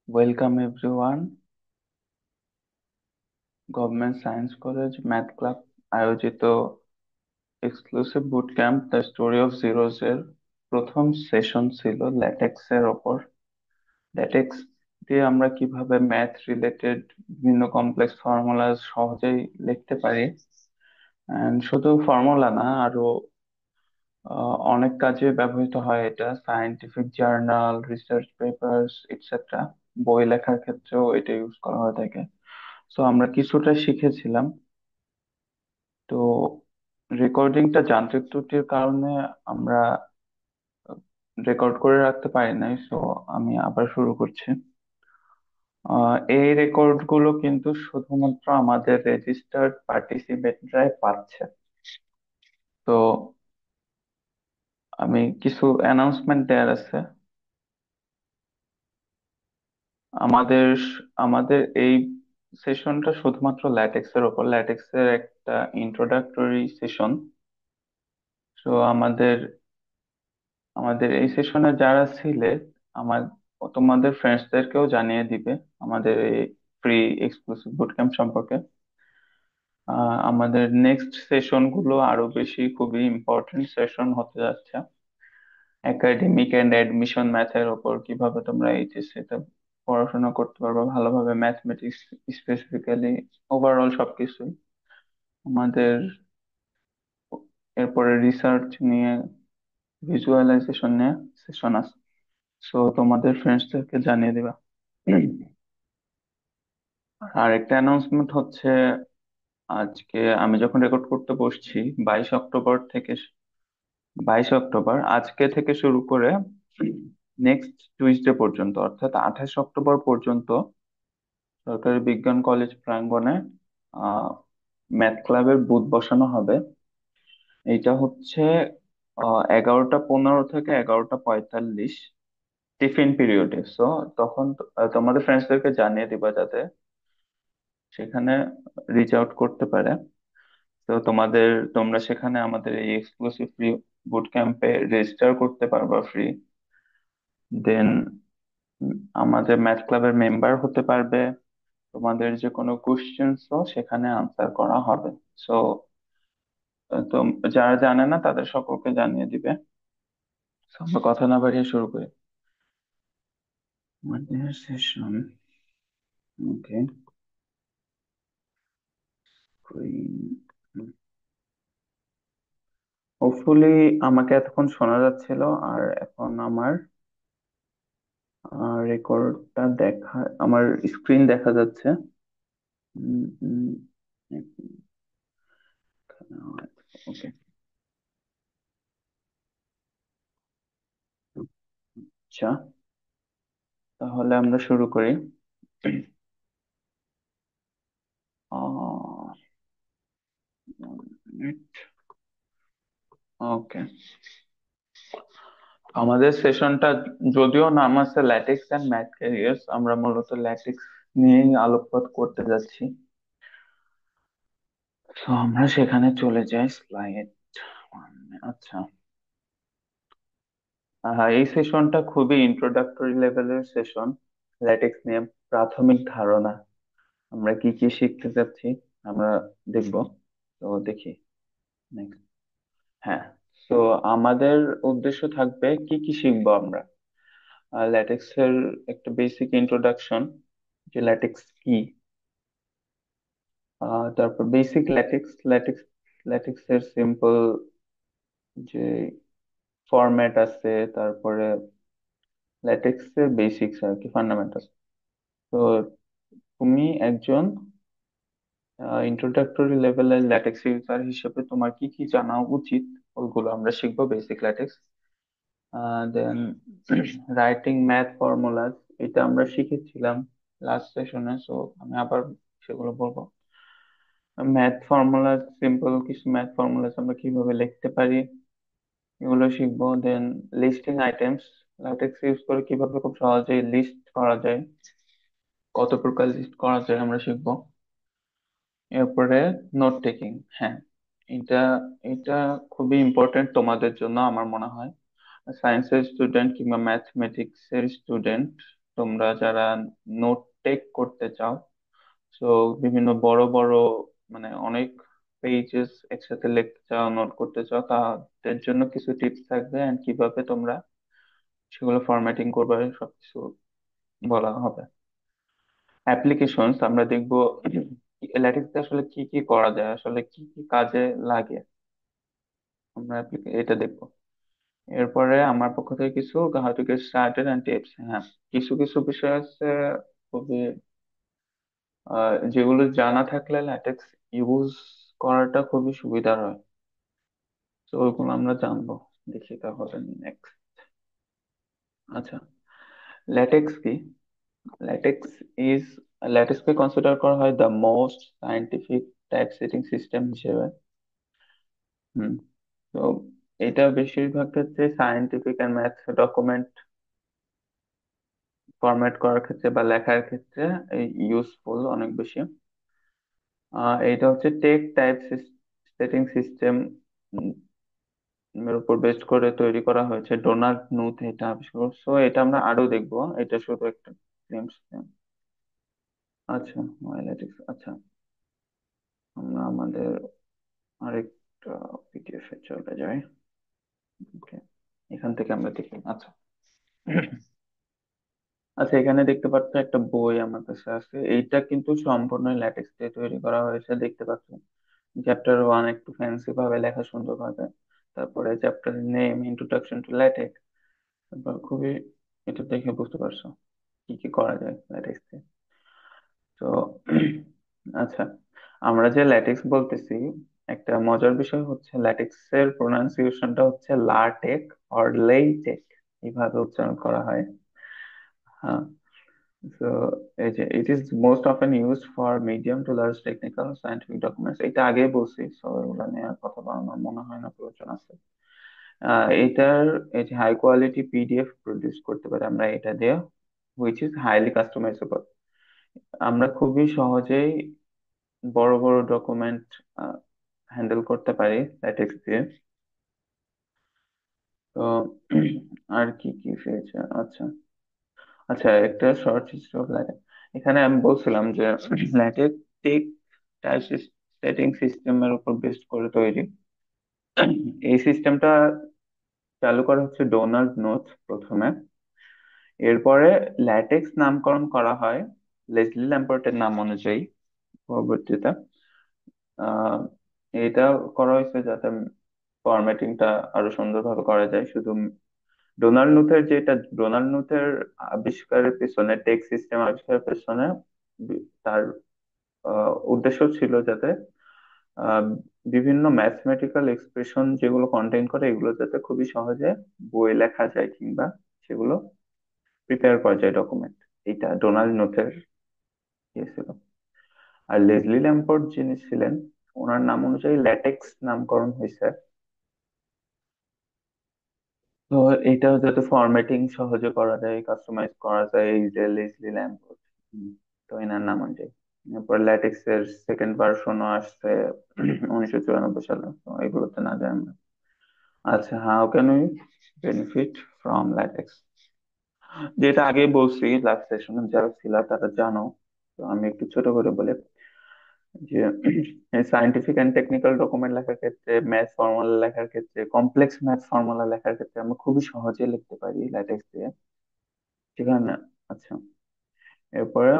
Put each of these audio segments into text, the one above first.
Welcome everyone. Government science college math club আয়োজিত exclusive boot camp the story of zeros এর প্রথম session ছিল latex এর ওপর। ল্যাটেক্স দিয়ে আমরা কিভাবে ম্যাথ রিলেটেড বিভিন্ন কমপ্লেক্স ফর্মুলা সহজেই লিখতে পারি। এন্ড শুধু ফর্মুলা না, আরো অনেক কাজে ব্যবহৃত হয় এটা, scientific journal, research papers etcetera. বই লেখার ক্ষেত্রেও এটা ইউজ করা হয়ে থাকে। তো আমরা কিছুটা শিখেছিলাম। তো রেকর্ডিংটা যান্ত্রিক ত্রুটির কারণে আমরা রেকর্ড করে রাখতে পারি নাই, সো আমি আবার শুরু করছি। এই রেকর্ড গুলো কিন্তু শুধুমাত্র আমাদের রেজিস্টার্ড পার্টিসিপেন্টরাই পাচ্ছে। তো আমি কিছু অ্যানাউন্সমেন্ট দেওয়ার আছে। আমাদের আমাদের এই সেশনটা শুধুমাত্র ল্যাটেক্স এর উপর, ল্যাটেক্স এর একটা ইন্ট্রোডাক্টরি সেশন। তো আমাদের আমাদের এই সেশনে যারা ছিলে, আমার তোমাদের ফ্রেন্ডসদেরকেও জানিয়ে দিবে আমাদের এই ফ্রি এক্সক্লুসিভ বুটক্যাম্প সম্পর্কে। আমাদের নেক্সট সেশন গুলো আরো বেশি খুবই ইম্পর্টেন্ট সেশন হতে যাচ্ছে। একাডেমিক এন্ড অ্যাডমিশন ম্যাথের ওপর, কিভাবে তোমরা এইচএসসি তে পড়াশোনা করতে পারবে ভালোভাবে, ম্যাথমেটিক্স স্পেসিফিক্যালি, ওভারঅল সবকিছুই আমাদের। এরপরে রিসার্চ নিয়ে, ভিজুয়ালাইজেশন নিয়ে সেশন আছে। সো তোমাদের ফ্রেন্ডসদেরকে জানিয়ে দিবা। আর একটা অ্যানাউন্সমেন্ট হচ্ছে, আজকে আমি যখন রেকর্ড করতে বসছি, 22 অক্টোবর থেকে, 22 অক্টোবর আজকে থেকে শুরু করে নেক্সট টুইসডে পর্যন্ত, অর্থাৎ 28 অক্টোবর পর্যন্ত সরকারি বিজ্ঞান কলেজ প্রাঙ্গণে আহ ম্যাথ ক্লাবের বুথ বসানো হবে। এইটা হচ্ছে 11টা 15 থেকে 11টা 45, টিফিন পিরিয়ডে। সো তখন তোমাদের ফ্রেন্ডসদেরকে জানিয়ে দিবা যাতে সেখানে রিচ আউট করতে পারে। তো তোমরা সেখানে আমাদের এই এক্সক্লুসিভ ফ্রি বুট ক্যাম্পে রেজিস্টার করতে পারবা ফ্রি। দেন আমাদের ম্যাথ ক্লাবের মেম্বার হতে পারবে। তোমাদের যে কোনো কোশ্চেন্সও সেখানে আনসার করা হবে। সো তো যারা জানে না তাদের সকলকে জানিয়ে দিবে। So, আমরা কথা না বাড়িয়ে শুরু করি আমাদের সেশন। ওকে। হোপফুলি আমাকে এতক্ষণ শোনা যাচ্ছিল। আর এখন আমার রেকর্ডটা আমার স্ক্রিন দেখা যাচ্ছে। ওকে। আচ্ছা, তাহলে আমরা শুরু করি। ওকে, আমাদের সেশনটা যদিও নাম আছে ল্যাটিক্স এন্ড ম্যাথ ক্যারিয়ার্স, আমরা মূলত ল্যাটিক্স নিয়েই আলোকপাত করতে যাচ্ছি। তো আমরা সেখানে চলে যাই, স্লাইড। আচ্ছা, এই সেশনটা খুবই ইন্ট্রোডাক্টরি লেভেলের সেশন। ল্যাটিক্স নিয়ে প্রাথমিক ধারণা, আমরা কি কি শিখতে যাচ্ছি আমরা দেখব। তো দেখি নেক্সট। হ্যাঁ, তো আমাদের উদ্দেশ্য থাকবে কি কি শিখবো আমরা। ল্যাটেক্স এর একটা বেসিক ইন্ট্রোডাকশন, যে ল্যাটেক্স কি। তারপর বেসিক ল্যাটেক্স ল্যাটেক্স এর সিম্পল যে ফরম্যাট আছে, তারপরে ল্যাটেক্স এর বেসিক্স আর কি, ফান্ডামেন্টাল। তো তুমি একজন ইন্ট্রোডাক্টরি লেভেলের ল্যাটেক্স ইউজার হিসেবে তোমার কি কি জানা উচিত, ওইগুলো আমরা শিখবো। বেসিক ল্যাটেক্স, দেন রাইটিং ম্যাথ ফর্মুলাস, এটা আমরা শিখেছিলাম লাস্ট সেশনে, সো আমি আবার সেগুলো বলবো। ম্যাথ ফর্মুলা, সিম্পল কিছু ম্যাথ ফর্মুলাস আমরা কিভাবে লিখতে পারি এগুলো শিখবো। দেন লিস্টিং আইটেমস, ল্যাটেক্স ইউজ করে কিভাবে খুব সহজেই লিস্ট করা যায়, কত প্রকার লিস্ট করা যায় আমরা শিখবো। এরপরে নোট টেকিং। হ্যাঁ, এটা এটা খুবই ইম্পর্টেন্ট তোমাদের জন্য আমার মনে হয়, সায়েন্সের স্টুডেন্ট কিংবা ম্যাথমেটিক্স এর স্টুডেন্ট। তোমরা যারা নোট টেক করতে চাও, তো বিভিন্ন বড় বড় মানে অনেক পেজেস একসাথে লিখতে চাও, নোট করতে চাও, তাদের জন্য কিছু টিপস থাকবে এন্ড কিভাবে তোমরা সেগুলো ফরম্যাটিং করবে সবকিছু বলা হবে। অ্যাপ্লিকেশনস আমরা দেখবো ল্যাটেক্সে আসলে কি কি করা যায়, আসলে কি কি কাজে লাগে, আমরা এটা দেখবো। এরপরে আমার পক্ষ থেকে কিছু how to get started and tips. হ্যাঁ, কিছু কিছু বিষয় আছে খুবই যেগুলো জানা থাকলে ল্যাটেক্স ইউজ করাটা খুবই সুবিধার হয়। তো ওইগুলো আমরা জানবো। দেখি তাহলে নেক্সট। আচ্ছা, ল্যাটেক্স কি? ল্যাটেক্স ইজ ল্যাটেক্সকে কনসিডার করা হয় the most scientific type setting system হিসেবে। হুম। তো এটা বেশিরভাগ ক্ষেত্রে scientific and math document format করার ক্ষেত্রে বা লেখার ক্ষেত্রে ইউজফুল অনেক বেশি। এটা হচ্ছে টেক টাইপ সেটিং সিস্টেম এর উপর বেস্ট করে তৈরি করা হয়েছে। ডোনাল্ড নুথ এটা আবিষ্কার করছে। So, এটা আমরা আরো দেখবো, এটা শুধু একটা glimpse। আচ্ছা, মাইলেটিক্স। আচ্ছা, আমরা আমাদের আরেকটা পিডিএফ এ চলে যাই। Okay, এখান থেকে আমরা দেখি। আচ্ছা আচ্ছা, এখানে দেখতে পাচ্ছ একটা বই আমার কাছে আছে, এইটা কিন্তু সম্পূর্ণ ল্যাটেক্স দিয়ে তৈরি করা হয়েছে, দেখতে পাচ্ছ। চ্যাপ্টার ওয়ান একটু ফ্যান্সি ভাবে লেখা, সুন্দর ভাবে। তারপরে chapter name introduction to latex. তারপর খুবই, এটা দেখে বুঝতে পারছো কি কি করা যায় ল্যাটেক্স দিয়ে। তো আচ্ছা, আমরা যে ল্যাটেক্স বলতেছি, একটা মজার বিষয় হচ্ছে ল্যাটেক্স এর প্রোনাউন্সিয়েশনটা হচ্ছে লাটেক অর লেইটেক, এইভাবে উচ্চারণ করা হয়। হ্যাঁ। So, এই যে it is most often used for medium to large technical scientific documents, এটা আগেই বলছি, so এগুলো নিয়ে আর কথা বলার আমার মনে হয় না প্রয়োজন আছে। এটার এই যে হাই কোয়ালিটি পিডিএফ প্রডিউস করতে পারি আমরা এটা দিয়ে, which is highly customizable। আমরা খুবই সহজেই বড় বড় ডকুমেন্ট হ্যান্ডেল করতে পারি ল্যাটেক্স দিয়ে। তো আর কি কি ফিচার? আচ্ছা আচ্ছা, একটা শর্ট হিস্ট্রি অফ ল্যাটেক্স। এখানে আমি বলছিলাম যে ল্যাটেক্স টেক টাইপ সেটিং সিস্টেমের উপর বেস্ট করে তৈরি। এই সিস্টেমটা চালু করা হচ্ছে ডোনাল্ড নোথ প্রথমে। এরপরে ল্যাটেক্স নামকরণ করা হয় লেসলি ল্যাম্পার্টের নাম অনুযায়ী পরবর্তীতে। আহ এটা করা হয়েছে যাতে ফরম্যাটিংটা আরো সুন্দরভাবে করা যায়। শুধু ডোনাল্ড নুথের আবিষ্কারের পেছনে, টেক সিস্টেম আবিষ্কারের পেছনে তার উদ্দেশ্য ছিল যাতে আহ, বিভিন্ন ম্যাথমেটিক্যাল এক্সপ্রেশন যেগুলো কন্টেইন করে, এগুলো যাতে খুবই সহজে বই লেখা যায় কিংবা সেগুলো প্রিপেয়ার করা যায় ডকুমেন্ট। এটা ডোনাল্ড নোথের ইয়ে ছিল। আর লেসলি ল্যাম্পোর্ট যিনি ছিলেন, ওনার নাম অনুযায়ী ল্যাটেক্স নামকরণ হয়েছে। তো এটা যাতে ফরম্যাটিং সহজে করা যায়, কাস্টমাইজ করা যায়, এই যে লেসলি ল্যাম্পোর্ট। তো এনার নাম অনুযায়ী। এরপর ল্যাটেক্স এর সেকেন্ড ভার্সনও আসছে 1994 সালে। তো এগুলোতে না যায় আমরা। আচ্ছা, how can we benefit from latex? যেটা আগে বলছি লাস্ট সেশনে, যারা ছিল তারা জানো। তো আমি একটু ছোট করে বলে যে সায়েন্টিফিক এন্ড টেকনিক্যাল ডকুমেন্ট লেখার ক্ষেত্রে, ম্যাথ ফর্মুলা লেখার ক্ষেত্রে, কমপ্লেক্স ম্যাথ ফর্মুলা লেখার ক্ষেত্রে আমরা খুবই সহজে লিখতে পারি ল্যাটেক্স দিয়ে। ঠিক আছে না? আচ্ছা, এরপরে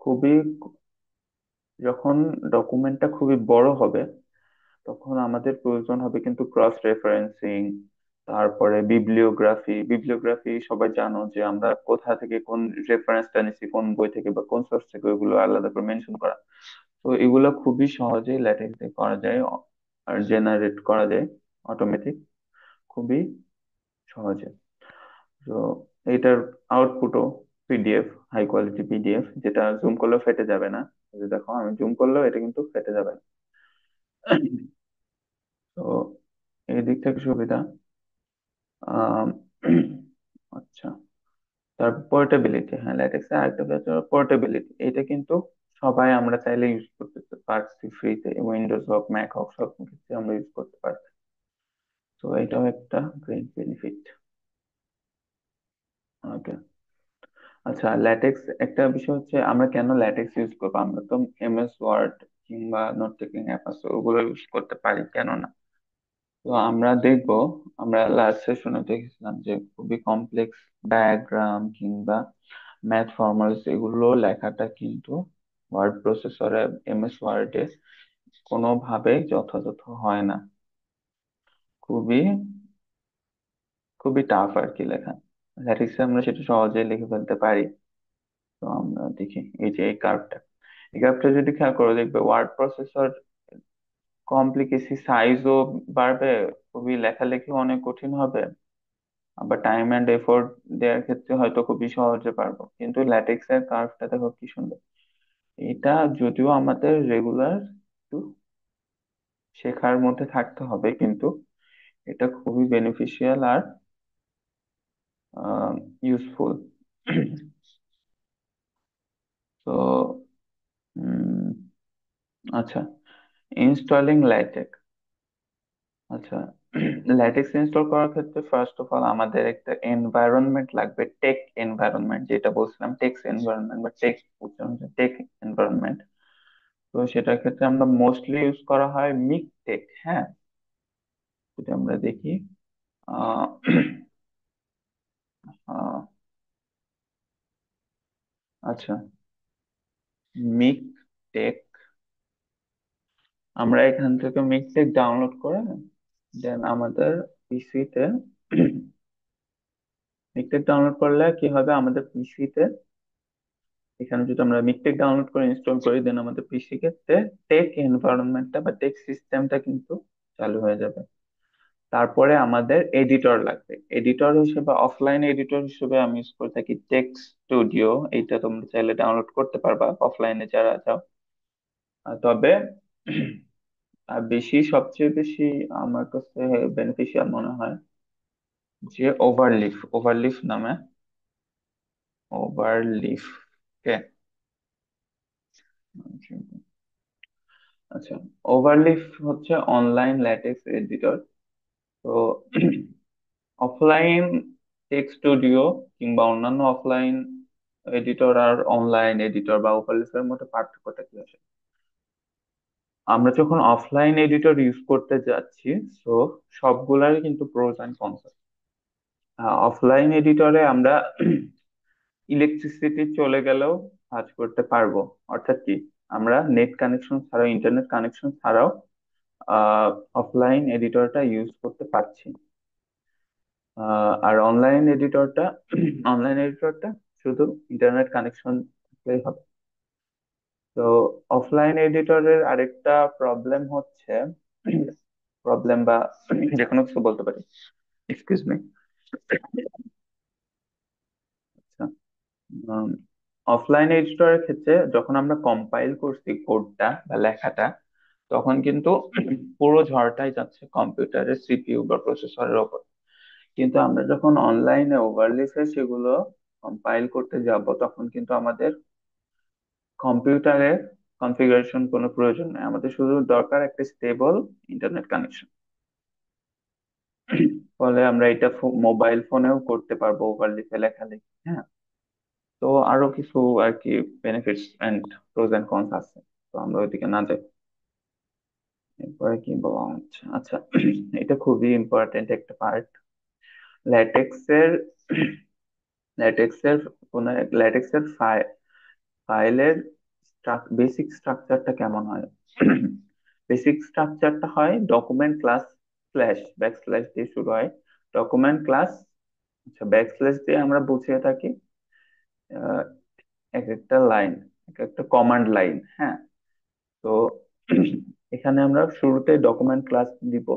খুবই, যখন ডকুমেন্টটা খুবই বড় হবে তখন আমাদের প্রয়োজন হবে কিন্তু ক্রস রেফারেন্সিং। তারপরে বিবলিওগ্রাফি সবাই জানো যে আমরা কোথা থেকে কোন রেফারেন্সটা নিচ্ছি, কোন বই থেকে বা কোন সোর্স থেকে, ওইগুলো আলাদা করে মেনশন করা। তো এগুলো খুবই সহজেই ল্যাটেক্স দিয়ে করা যায়, আর জেনারেট করা যায় অটোমেটিক, খুবই সহজে। তো এইটার আউটপুটও পিডিএফ, হাই কোয়ালিটি পিডিএফ, যেটা জুম করলেও ফেটে যাবে না। এই যে দেখো, আমি জুম করলেও এটা কিন্তু ফেটে যাবে না। তো এই দিক থেকে সুবিধা। আম, আচ্ছা, তার পোর্টেবিলিটি। হ্যাঁ, ল্যাটেক্স এর আরেকটা ফিচার পোর্টেবিলিটি। এটা কিন্তু সবাই আমরা চাইলে ইউজ করতে পারছি ফ্রিতে, উইন্ডোজ হোক ম্যাক হোক সব ক্ষেত্রে আমরা ইউজ করতে পারছি। তো এটাও একটা গ্রেট বেনিফিট। ওকে। আচ্ছা, ল্যাটেক্স একটা বিষয় হচ্ছে আমরা কেন ল্যাটেক্স ইউজ করবো? আমরা তো এমএস ওয়ার্ড কিংবা নোট টেকিং অ্যাপ আছে ওগুলো ইউজ করতে পারি, কেন না? তো আমরা দেখবো, আমরা লাস্ট সেশনে দেখেছিলাম যে খুবই কমপ্লেক্স ডায়াগ্রাম কিংবা ম্যাথ ফর্মুলাস এগুলো লেখাটা কিন্তু ওয়ার্ড প্রসেসরে, এমএস ওয়ার্ডে কোনোভাবেই যথাযথ হয় না। খুবই খুবই টাফ আর কি লেখা। ল্যাটিক্সে আমরা সেটা সহজেই লিখে ফেলতে পারি। তো আমরা দেখি এই যে এই কার্ভটা যদি খেয়াল করে দেখবে ওয়ার্ড প্রসেসর কমপ্লিকেসি সাইজও বাড়বে, খুবই লেখালেখি অনেক কঠিন হবে, আবার টাইম এন্ড এফোর্ট দেওয়ার ক্ষেত্রে হয়তো খুবই সহজে পারবো। কিন্তু ল্যাটেক্স এর কার্ভটা দেখো কি সুন্দর। এটা যদিও আমাদের রেগুলার একটু শেখার মধ্যে থাকতে হবে, কিন্তু এটা খুবই বেনিফিশিয়াল আর ইউজফুল। তো আচ্ছা, ইনস্টলিং ল্যাটেক্স। আচ্ছা, ল্যাটেক্স ইনস্টল করার ক্ষেত্রে ফার্স্ট অফ অল আমাদের একটা এনভায়রনমেন্ট লাগবে, টেক এনভায়রনমেন্ট, যেটা বলছিলাম টেক্স এনভায়রনমেন্ট বা টেক, টেক এনভায়রনমেন্ট। তো সেটার ক্ষেত্রে আমরা মোস্টলি ইউজ করা হয় মিকটেক। হ্যাঁ, যদি আমরা দেখি আহ আহ, আচ্ছা, মিকটেক, আমরা এখান থেকে মিকটেক ডাউনলোড করে দেন আমাদের পিসিতে মিকটেক ডাউনলোড করলে কি হবে আমাদের পিসিতে, এখানে যদি আমরা মিকটেক ডাউনলোড করে ইনস্টল করি দেন আমাদের পিসি কে টেক এনভায়রনমেন্টটা বা টেক সিস্টেমটা কিন্তু চালু হয়ে যাবে। তারপরে আমাদের এডিটর লাগবে। এডিটর হিসেবে, অফলাইন এডিটর হিসেবে আমি ইউজ করে থাকি টেক্সট স্টুডিও। এইটা তোমরা চাইলে ডাউনলোড করতে পারবা অফলাইনে যারা যাও। তবে সবচেয়ে বেশি আমার কাছে বেনিফিশিয়াল মনে হয় যে ওভারলিফ, ওভারলিফ নামে, ওভারলিফ কে, আচ্ছা, ওভারলিফ হচ্ছে অনলাইন ল্যাটেক্স এডিটর। তো অফলাইন টেক্সট স্টুডিও কিংবা অন্যান্য অফলাইন এডিটর আর অনলাইন এডিটর বা ওভারলিফের মধ্যে পার্থক্যটা কি আসে? আমরা যখন অফলাইন এডিটর ইউজ করতে যাচ্ছি, তো সবগুলারই কিন্তু প্রোস এন্ড কনস। অফলাইন এডিটরে আমরা ইলেকট্রিসিটি চলে গেলেও কাজ করতে পারবো। অর্থাৎ কি, আমরা নেট কানেকশন ছাড়াও, ইন্টারনেট কানেকশন ছাড়াও অফলাইন এডিটরটা ইউজ করতে পারছি। আর অনলাইন এডিটরটা শুধু ইন্টারনেট কানেকশন থাকলেই হবে। তো অফলাইন এডিটরের আরেকটা প্রবলেম হচ্ছে, প্রবলেম বা যে কোনো কিছু বলতে পারি, এক্সকিউজ মি। অফলাইন এডিটরের ক্ষেত্রে যখন আমরা কম্পাইল করছি কোডটা বা লেখাটা, তখন কিন্তু পুরো ঝড়টাই যাচ্ছে কম্পিউটারের সিপিইউ বা প্রসেসরের ওপর। কিন্তু আমরা যখন অনলাইনে ওভারলিফে সেগুলো কম্পাইল করতে যাব, তখন কিন্তু আমাদের কম্পিউটারের কনফিগারেশন কোনো প্রয়োজন নেই, আমাদের শুধু দরকার একটা স্টেবল ইন্টারনেট কানেকশন। ফলে আমরা এটা মোবাইল ফোনেও করতে পারবো ওভারলিফে লেখালেখি। হ্যাঁ, তো আরো কিছু আর কি benefits and pros and cons আছে, তো আমরা ওইদিকে না যাই। এরপরে কি বলা হচ্ছে, আচ্ছা, এটা খুবই ইম্পর্টেন্ট একটা পার্ট। ল্যাটেক্সের ল্যাটেক্সের কোন ল্যাটেক্সের ফাইলের বেসিক স্ট্রাকচারটা কেমন হয়? বেসিক স্ট্রাকচারটা হয় document class slash back slash দিয়ে শুরু হয়। ডকুমেন্ট ক্লাস, আচ্ছা, ব্যাক স্ল্যাশ দিয়ে আমরা বুঝিয়ে থাকি আহ, এক একটা লাইন, এক একটা কমান্ড লাইন। হ্যাঁ, তো এখানে আমরা শুরুতে ডকুমেন্ট ক্লাস দিব,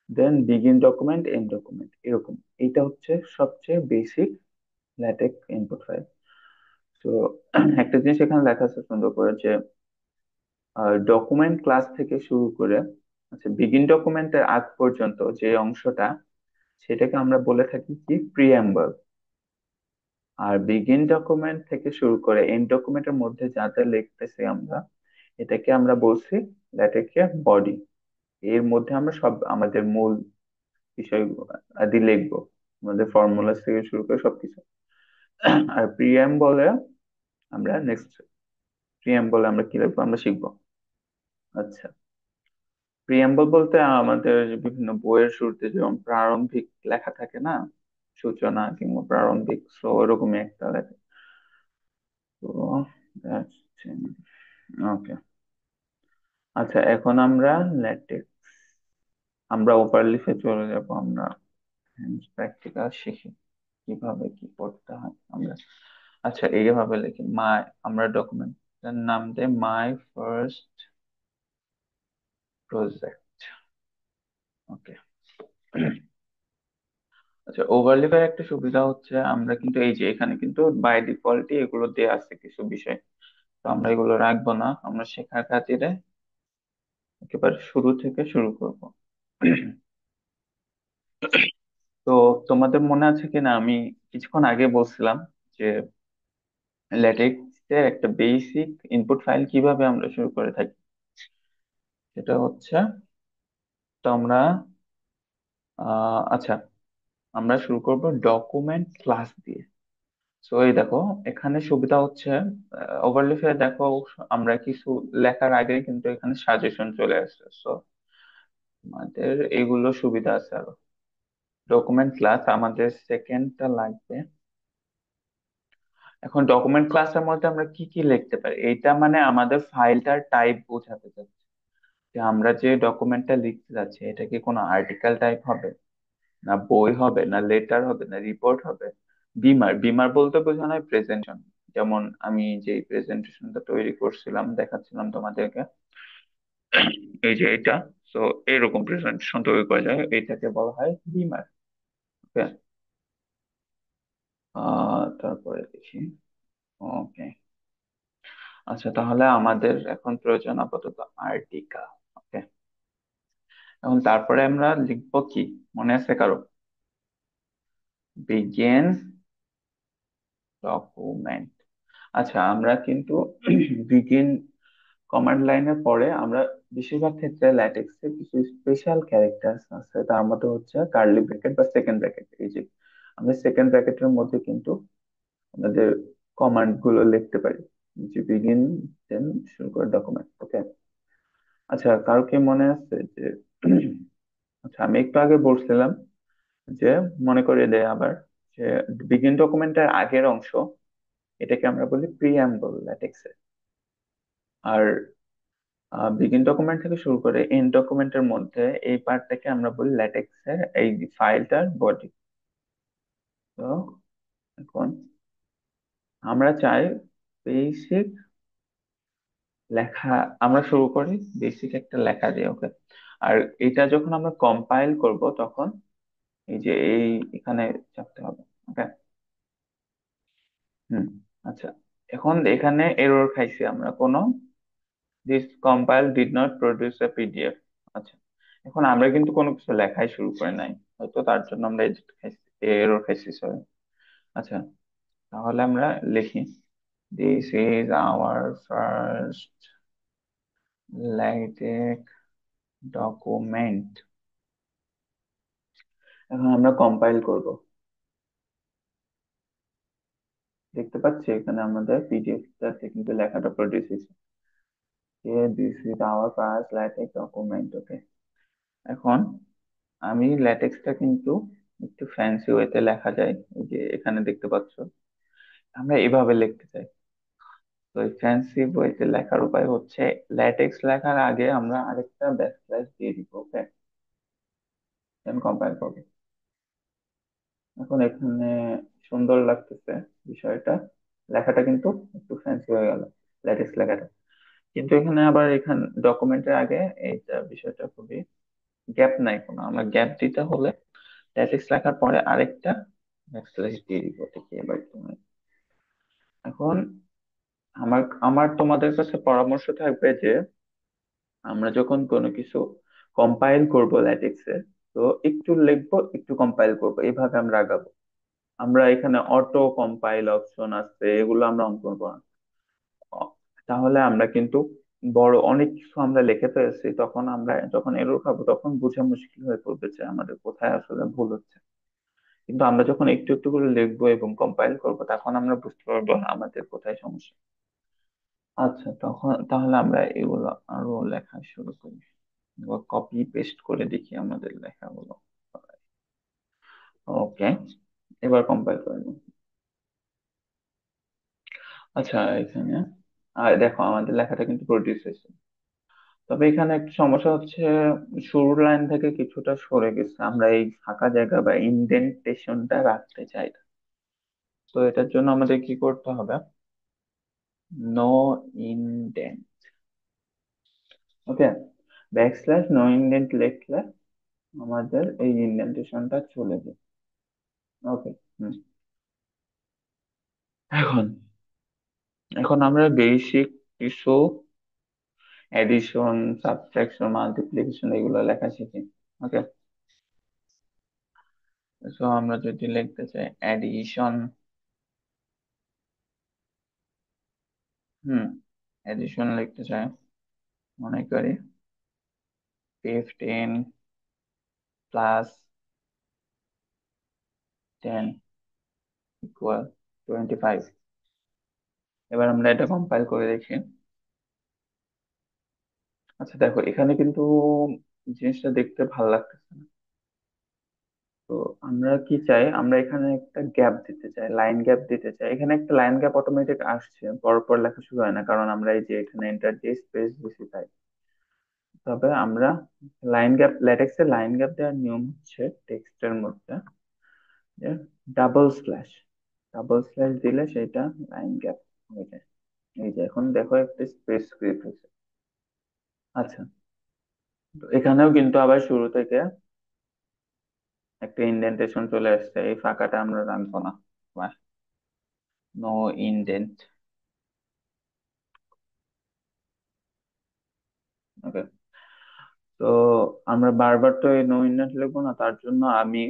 দেন বিগিন ডকুমেন্ট, এন্ড ডকুমেন্ট, এরকম। এইটা হচ্ছে সবচেয়ে বেসিক ল্যাটেক্স ইনপুট ফাইল। তো একটা জিনিস এখানে লেখা আছে সুন্দর করে যে ডকুমেন্ট ক্লাস থেকে শুরু করে, আচ্ছা, বিগিন ডকুমেন্টের আগ পর্যন্ত যে অংশটা, সেটাকে আমরা বলে থাকি কি প্রিএম্বল। আর বিগিন ডকুমেন্ট থেকে শুরু করে এন্ড ডকুমেন্টের মধ্যে যা যা লিখতেছি আমরা, এটাকে আমরা বলছি ল্যাটেক্সে বডি। এর মধ্যে আমরা সব আমাদের মূল বিষয় আদি লিখবো, আমাদের ফর্মুলা থেকে শুরু করে সবকিছু। আর প্রিএম্বলে আমরা নেক্সট, প্রিএম্বলে আমরা কি লিখবো আমরা শিখবো। আচ্ছা, প্রিএম্বল বলতে আমাদের যে বিভিন্ন বইয়ের শুরুতে যেমন প্রারম্ভিক লেখা থাকে না, সূচনা কিংবা প্রারম্ভিক, সো ওরকমই একটা লেখা। তো ওকে। আচ্ছা, এখন আমরা ল্যাটেক্স, আমরা ওভারলিফে চলে যাব। আমরা প্র্যাকটিক্যাল শিখি কিভাবে কি করতে হয় আমরা। আচ্ছা, এইভাবে লিখি মাই, আমরা ডকুমেন্টের নাম দেই মাই ফার্স্ট প্রজেক্ট। ওকে। আচ্ছা, ওভারলেপের একটা সুবিধা হচ্ছে আমরা কিন্তু এই যে এখানে কিন্তু বাই ডিফল্টই এগুলো দেয়া আছে কিছু বিষয়, তো আমরা এগুলো রাখবো না, আমরা শেখার খাতিরে একেবারে শুরু থেকে শুরু করব। তো তোমাদের মনে আছে কিনা, আমি কিছুক্ষণ আগে বলছিলাম যে ল্যাটেক্সে একটা বেসিক ইনপুট ফাইল কিভাবে আমরা শুরু করে থাকি। সেটা হচ্ছে, তো আমরা আচ্ছা, আমরা শুরু করব ডকুমেন্ট ক্লাস দিয়ে। তো এই দেখো, এখানে সুবিধা হচ্ছে ওভারলিপে দেখো, আমরা কিছু লেখার আগে কিন্তু এখানে সাজেশন চলে আসছে, তো আমাদের এগুলো সুবিধা আছে আরো। ডকুমেন্ট ক্লাস আমাদের সেকেন্ডটা লাগবে। এখন ডকুমেন্ট ক্লাসের মধ্যে আমরা কি কি লিখতে পারি, এইটা মানে আমাদের ফাইলটার টাইপ বোঝাতে চাচ্ছে, যে আমরা যে ডকুমেন্টটা লিখতে যাচ্ছি এটা কি কোনো আর্টিকেল টাইপ হবে, না বই হবে, না লেটার হবে, না রিপোর্ট হবে। বিমার, বিমার বলতে বোঝানো হয় প্রেজেন্টেশন, যেমন আমি যে প্রেজেন্টেশনটা তৈরি করছিলাম দেখাচ্ছিলাম তোমাদেরকে, এই যে এটা, তো এরকম প্রেজেন্টেশন তৈরি করা যায়, এটাকে বলা হয় বিমার। ওকে। তারপরে দেখি। ওকে। আচ্ছা, তাহলে আমাদের এখন প্রয়োজন আপাতত আর্টিকেল। ওকে। এখন তারপরে আমরা লিখবো কি, মনে আছে কারো? Begin document. আচ্ছা, আমরা কিন্তু বিগিন কমান্ড লাইনের পরে আমরা বেশিরভাগ ক্ষেত্রে ল্যাটেক্সে কিছু স্পেশাল ক্যারেক্টার আছে, তার মধ্যে হচ্ছে কার্লি ব্র্যাকেট বা সেকেন্ড ব্র্যাকেট। এই যে আমরা সেকেন্ড ব্র্যাকেটের মধ্যে কিন্তু আমাদের কমান্ড গুলো লিখতে পারি, যে বিগিন দেন শুরু করে ডকুমেন্ট। ওকে। আচ্ছা, কারো কি মনে আছে যে আচ্ছা, আমি একটু আগে বলছিলাম যে, মনে করিয়ে দেয় আবার, যে বিগিন ডকুমেন্টের আগের অংশ এটাকে আমরা বলি প্রিঅ্যাম্বল ল্যাটেক্সে। আর বিগিন ডকুমেন্ট থেকে শুরু করে এন্ড ডকুমেন্টের মধ্যে এই পার্টটাকে আমরা বলি ল্যাটেক্সের এই ফাইলটার বডি। তো এখন আমরা চাই বেসিক লেখা, আমরা শুরু করি বেসিক একটা লেখা দিয়ে। ওকে। আর এটা যখন আমরা কম্পাইল করব তখন এই যে এই এখানে চাপতে হবে। ওকে। হুম। আচ্ছা, এখন এখানে এরর খাইছি আমরা কোনো, this compile did not produce A PDF. আচ্ছা, এখন আমরা কিন্তু কোনো কিছু লেখাই শুরু করে নাই, হয়তো তার জন্য আমরা এরর খাইছি, সরি। আচ্ছা, তাহলে আমরা লিখি this is our first LaTeX document. এখন আমরা কম্পাইল করব, দেখতে পাচ্ছি এখানে আমাদের পিডিএফ টাতে কিন্তু লেখাটা প্রডিউস হয়েছে, this is our first LaTeX document. Okay. এখন আমি ল্যাটেক্সটা কিন্তু একটু ফ্যান্সি ওয়েতে লেখা যায়, এই যে এখানে দেখতে পাচ্ছ, আমরা এভাবে লিখতে চাই। তো এই ফ্যান্সি ওয়েতে লেখার উপায় হচ্ছে, ল্যাটেক্স লেখার আগে আমরা আরেকটা ব্যাকস্ল্যাশ দিয়ে দিব। ওকে। দেন কম্পাইল করবো। এখন এখানে সুন্দর লাগতেছে বিষয়টা, লেখাটা কিন্তু একটু ফ্যান্সি হয়ে গেল ল্যাটেক্স লেখাটা। কিন্তু এখানে আবার এখানে ডকুমেন্টের আগে এইটা বিষয়টা খুবই, গ্যাপ নাই কোনো, আমরা গ্যাপ দিতে হলে ল্যাটেক্স লেখার পরে আরেকটা ব্যাকস্ল্যাশ দিয়ে দিব। ঠিক এবার তুমি, এখন আমার আমার তোমাদের কাছে পরামর্শ থাকবে যে আমরা যখন কোনো কিছু কম্পাইল করব ল্যাটেক্সে, তো একটু লিখবো একটু কম্পাইল করব, এইভাবে আমরা আগাবো। আমরা এখানে অটো কম্পাইল অপশন আছে, এগুলো আমরা অন করবো না। অ- তাহলে আমরা কিন্তু বড় অনেক কিছু আমরা লিখে ফেলছি, তখন আমরা যখন এরর খাবো তখন বোঝা মুশকিল হয়ে পড়বে যে আমাদের কোথায় আসলে ভুল হচ্ছে। কিন্তু আমরা যখন একটু একটু করে লিখবো এবং কম্পাইল করব তখন আমরা বুঝতে পারবো আমাদের কোথায় সমস্যা। আচ্ছা, তখন তাহলে আমরা এগুলো আরো লেখা শুরু করি, কপি পেস্ট করে দেখি আমাদের লেখাগুলো। ওকে, এবার কম্পাইল করে নিই। আচ্ছা, এখানে দেখো আমাদের লেখাটা কিন্তু প্রডিউস হয়েছে। তবে এখানে একটা সমস্যা হচ্ছে, শুরুর লাইন থেকে কিছুটা সরে গেছে, আমরা এই ফাঁকা জায়গা বা ইনডেন্টেশনটা রাখতে চাই না। তো এটার জন্য আমাদের কি করতে হবে? No indent. Okay, backslash no indent লিখলে আমাদের এই ইনডেন্টেশনটা চলে যায়। ওকে। হুম। এখন এখন আমরা বেসিক কিছু এডিশন, সাবট্রাকশন, মাল্টিপ্লিকেশন এগুলো লেখা শিখি। ওকে, তো আমরা যদি লিখতে চাই এডিশন, হুম, এডিশন লিখতে চাই, মনে করি 15 প্লাস 10 ইকুয়াল 25। এবার আমরা এটা কম্পাইল করে দেখি। আচ্ছা দেখো, এখানে কিন্তু জিনিসটা দেখতে ভালো লাগতেছে না। তো আমরা কি চাই, আমরা এখানে একটা গ্যাপ দিতে চাই, লাইন গ্যাপ দিতে চাই। এখানে একটা লাইন গ্যাপ অটোমেটিক আসছে, পরপর লেখা শুরু হয় না, কারণ আমরা এই যে এখানে এন্টার দিয়ে স্পেস দিছি তাই। তবে আমরা লাইন গ্যাপ, ল্যাটেক্সে লাইন গ্যাপ দেওয়ার নিয়ম হচ্ছে টেক্সটের মধ্যে যে ডাবল স্ল্যাশ, ডাবল স্ল্যাশ দিলে সেটা লাইন গ্যাপ হয়ে যায়। এই যে এখন দেখো একটা স্পেস ক্রিয়েট হয়েছে। আচ্ছা, তো এখানেও কিন্তু আবার শুরু থেকে একটা ইন্ডেন্টেশন চলে আসছে, এই ফাঁকাটা আমরা রাখবো না। No indent. ওকে, তো আমরা বারবার তো এই নো ইন্ডেন্ট লিখবো না, তার জন্য আমি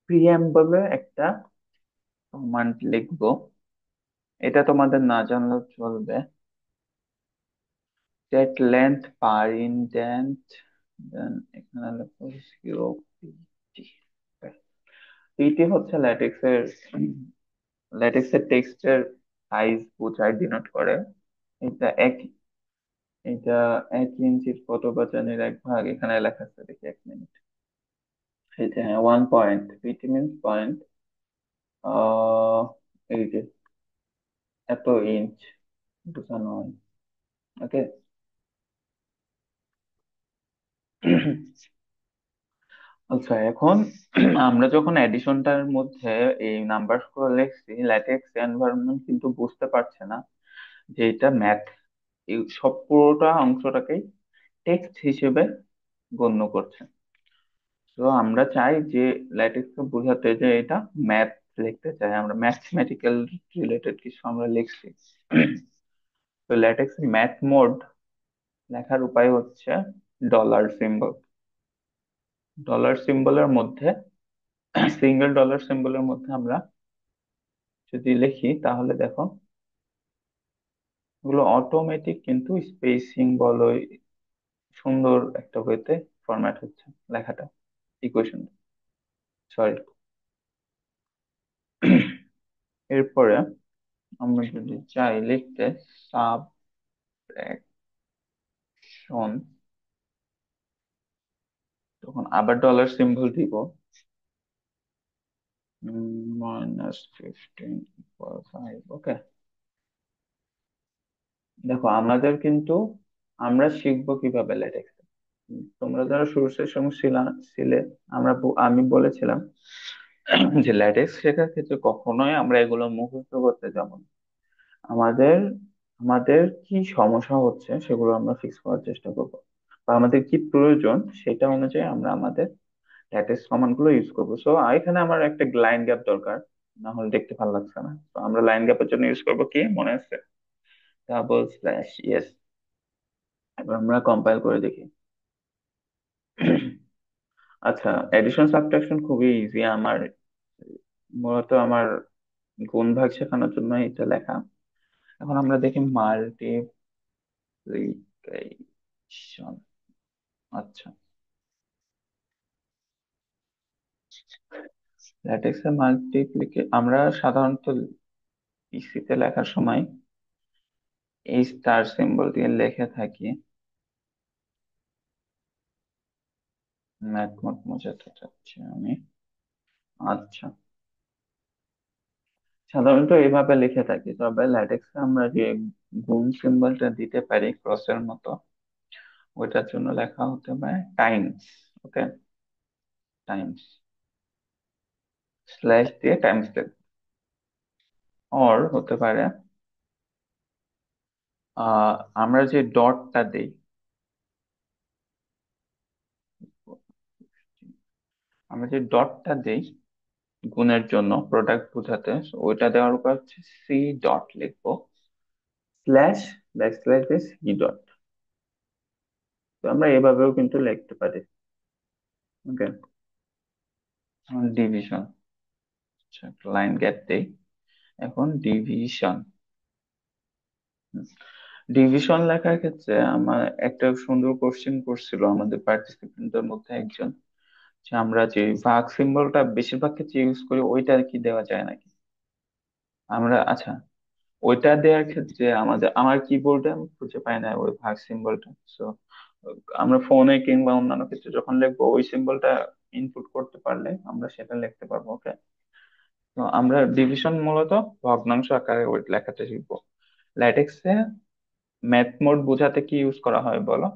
প্রিএম্বলে একটা কমান্ড লিখবো। এটা তোমাদের না জানলেও চলবে। set length per indent, দেন এখানে লিখবো 0 pt। পিটি হচ্ছে ল্যাটেক্সের টেক্সটের সাইজ বোঝায়, ডিনোট করে। এটা এক এটা 1 ইঞ্চির কত বচনের 1 ভাগ, এখানে লেখা আছে দেখি 1 মিনিট। এটা হ্যাঁ 1 পয়েন্ট, পিটি মিনস পয়েন্ট। এই যে এত ইঞ্চ বোঝানো হয়। ওকে। আচ্ছা, এখন আমরা যখন এডিশনটার মধ্যে এই নাম্বার গুলো লিখছি, ল্যাটেক্স এনভায়রনমেন্ট কিন্তু বুঝতে পারছে না যে এটা ম্যাথ, এই সব পুরোটা অংশটাকেই টেক্সট হিসেবে গণ্য করছে। তো আমরা চাই যে ল্যাটেক্সকে বোঝাতে যে এটা ম্যাথ লিখতে চাই, আমরা ম্যাথমেটিক্যাল রিলেটেড কিছু আমরা লিখছি। তো ল্যাটেক্স ম্যাথ মোড লেখার উপায় হচ্ছে ডলার সিম্বল। ডলার সিম্বলের মধ্যে, সিঙ্গেল ডলার সিম্বলের মধ্যে আমরা যদি লিখি তাহলে দেখো এগুলো অটোমেটিক কিন্তু স্পেসিং বলো সুন্দর একটা ওয়েতে ফরম্যাট হচ্ছে লেখাটা, ইকুয়েশন, সরি। এরপরে আমরা যদি চাই লিখতে সাবট্রাকশন, তখন আবার ডলার সিম্বল দিব, -15 = 5। ওকে, দেখো আমাদের কিন্তু, আমরা শিখবো কিভাবে লেটেক্স। তোমরা যারা শুরু সেশনে ছিলে, আমি বলেছিলাম যে ল্যাটেক্স শেখার ক্ষেত্রে কখনোই আমরা এগুলো মুখস্থ করতে যাব না। আমাদের আমাদের কি সমস্যা হচ্ছে সেগুলো আমরা ফিক্স করার চেষ্টা করব, বা আমাদের কি প্রয়োজন সেটা অনুযায়ী আমরা আমাদের ল্যাটেক্স কমান্ড গুলো ইউজ করবো। সো এখানে আমার একটা লাইন গ্যাপ দরকার, না হলে দেখতে ভালো লাগছে না। তো আমরা লাইন গ্যাপের জন্য ইউজ করবো কি মনে আছে? Double slash, yes. এবার আমরা কম্পাইল করে দেখি। আচ্ছা, এডিশন সাবট্রাকশন খুবই ইজি আমার, মূলত আমার গুণ ভাগ শেখানোর জন্য এটা লেখা। এখন আমরা দেখি মাল্টিপ্লিকেশন। আচ্ছা, ল্যাটেক্সে মাল্টিপ্লিকে আমরা সাধারণত পিসিতে লেখার সময় এই স্টার সিম্বল দিয়ে লিখে থাকি। ম্যাথ মোড বোঝাতে চাচ্ছি আমি। আচ্ছা, সাধারণত এইভাবে লিখে থাকি, তবে ল্যাটেক্সে আমরা যে গুণ সিম্বলটা দিতে পারি ক্রসের মতো, ওইটার জন্য লেখা হতে পারে টাইমস। ওকে, টাইমস, স্ল্যাশ দিয়ে টাইমস দেব। অর হতে পারে আমরা যে ডটটা দেই, আমরা যে ডটটা দেই গুণের জন্য প্রোডাক্ট বোঝাতে, ওইটা দেওয়ার উপর হচ্ছে সি ডট লিখবো, স্ল্যাশ ব্যাক স্ল্যাশ দিয়ে সি ডট। তো আমরা এভাবেও কিন্তু লিখতে পারি। ওকে, ডিভিশন, আচ্ছা একটা লাইন গ্যাপ দেই। এখন ডিভিশন, ডিভিশন লেখার ক্ষেত্রে আমার একটা সুন্দর কোশ্চেন করছিল আমাদের পার্টিসিপেন্টদের মধ্যে একজন, যে আমরা যে ভাগ সিম্বলটা বেশিরভাগ ক্ষেত্রে ইউজ করি ওইটা কি দেওয়া যায় নাকি। আমরা আচ্ছা, ওইটা দেওয়ার ক্ষেত্রে আমার কিবোর্ডে আমি খুঁজে পাই না ওই ভাগ সিম্বলটা। সো আমরা ফোনে কিংবা অন্যান্য ক্ষেত্রে যখন লিখবো ওই সিম্বলটা ইনপুট করতে পারলে আমরা সেটা লিখতে পারবো। ওকে, তো আমরা ডিভিশন মূলত ভগ্নাংশ আকারে ওই লেখাটা শিখবো। ল্যাটেক্সে ম্যাথ মোড বোঝাতে কি ইউজ করা হয় বলো?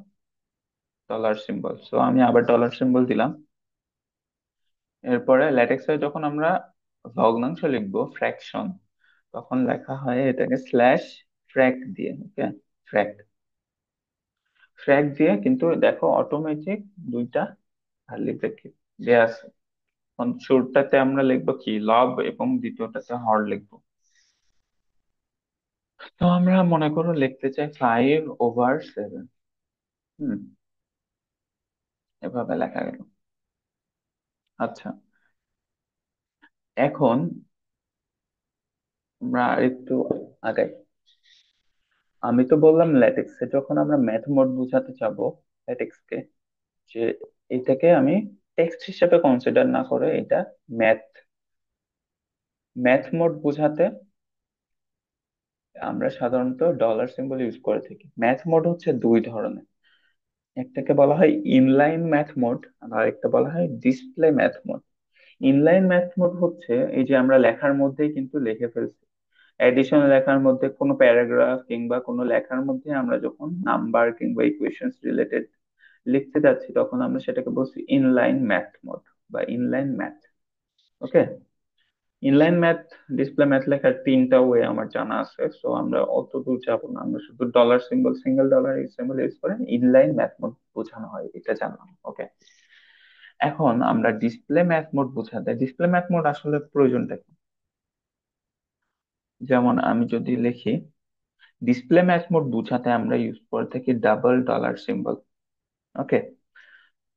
Dollar symbol. সো আমি আবার ডলার সিম্বল দিলাম। এরপরে ল্যাটেক্সে যখন আমরা ভগ্নাংশ লিখবো ফ্র্যাকশন, তখন লেখা হয় এটাকে স্ল্যাশ ফ্র্যাক দিয়ে। ওকে, ফ্র্যাক, ফ্র্যাক দিয়ে, কিন্তু দেখো অটোমেটিক দুইটা কার্লি ব্রেকেট দেয়া আছে। শুরুটাতে আমরা লিখবো কি লব এবং দ্বিতীয়টাতে হর লিখবো। তো আমরা মনে করো লিখতে চাই 5/7। হুম, এভাবে লেখা গেল। আচ্ছা, এখন আমরা একটু আগাই। আমি তো বললাম ল্যাটেক্সে যখন আমরা ম্যাথ মোড বোঝাতে চাবো ল্যাটেক্সকে, যে এটাকে আমি টেক্সট হিসেবে কনসিডার না করে এটা ম্যাথ, ম্যাথ মোড বোঝাতে আমরা সাধারণত ডলার সিম্বল ইউজ করে থাকি। ম্যাথ মোড হচ্ছে দুই ধরনের, একটাকে বলা হয় ইনলাইন ম্যাথ মোড, আর একটা বলা হয় display math mode. Inline math mode হচ্ছে এই যে আমরা লেখার মধ্যেই কিন্তু লিখে ফেলছি, এডিশন লেখার মধ্যে কোনো প্যারাগ্রাফ কিংবা কোনো লেখার মধ্যে আমরা যখন নাম্বার কিংবা ইকুয়েশনস রিলেটেড লিখতে যাচ্ছি তখন আমরা সেটাকে বলছি ইনলাইন ম্যাথ মোড বা ইনলাইন ম্যাথ। ওকে, ইনলাইন ম্যাথ, ডিসপ্লে ম্যাথ লেখার তিনটা ওয়ে আমার জানা আছে, সো আমরা অত দূর যাবো না, আমরা শুধু dollar symbol, single dollar symbol use করে ইনলাইন ম্যাথ মোড বোঝানো হয়, এটা জানলাম। ওকে, এখন আমরা ডিসপ্লে ম্যাথ মোড বোঝাতে, ডিসপ্লে ম্যাথ মোড আসলে প্রয়োজনটা কি? যেমন আমি যদি লিখি ডিসপ্লে ম্যাথ মোড বোঝাতে আমরা ইউজ করে থাকি ডাবল ডলার সিম্বল। ওকে,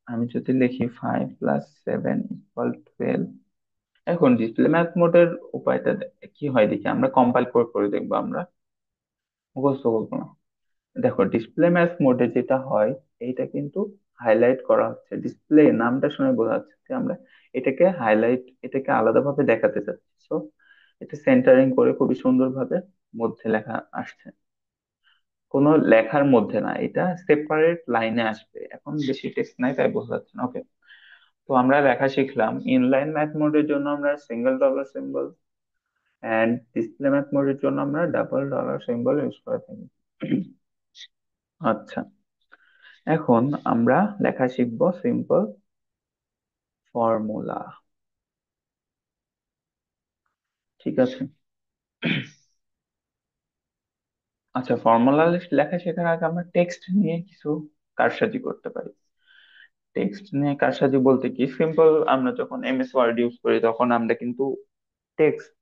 আমি যদি লিখি 5+7=12, এখন ডিসপ্লে ম্যাথ মোডের উপায়টা কি হয় দেখি, আমরা কম্পাইল করে করে দেখবো, আমরা মুখস্থ করবো না। দেখো ডিসপ্লে ম্যাথ মোডে যেটা হয়, এইটা কিন্তু হাইলাইট করা হচ্ছে, ডিসপ্লে নামটা শুনে বোঝা যাচ্ছে যে আমরা এটাকে হাইলাইট, এটাকে আলাদাভাবে দেখাতে চাচ্ছি। সো এটা সেন্টারিং করে খুবই সুন্দরভাবে মধ্যে লেখা আসছে, কোনো লেখার মধ্যে না, এটা সেপারেট লাইনে আসবে। এখন বেশি টেক্সট নাই তাই বোঝা যাচ্ছে না। ওকে, তো আমরা লেখা শিখলাম ইনলাইন ম্যাথ মোডের জন্য আমরা single dollar symbol, and display math মোডের জন্য আমরা ডাবল ডলার সিম্বল ইউজ করে থাকি। আচ্ছা, এখন আমরা লেখা শিখবো সিম্পল ফর্মুলা। ঠিক আছে, আচ্ছা ফর্মুলা লেখা শেখার আগে আমরা টেক্সট নিয়ে কিছু কারসাজি করতে পারি। টেক্সট নিয়ে কারসাজি বলতে কি, সিম্পল আমরা যখন এমএস ওয়ার্ড ইউজ করি তখন আমরা কিন্তু টেক্সট,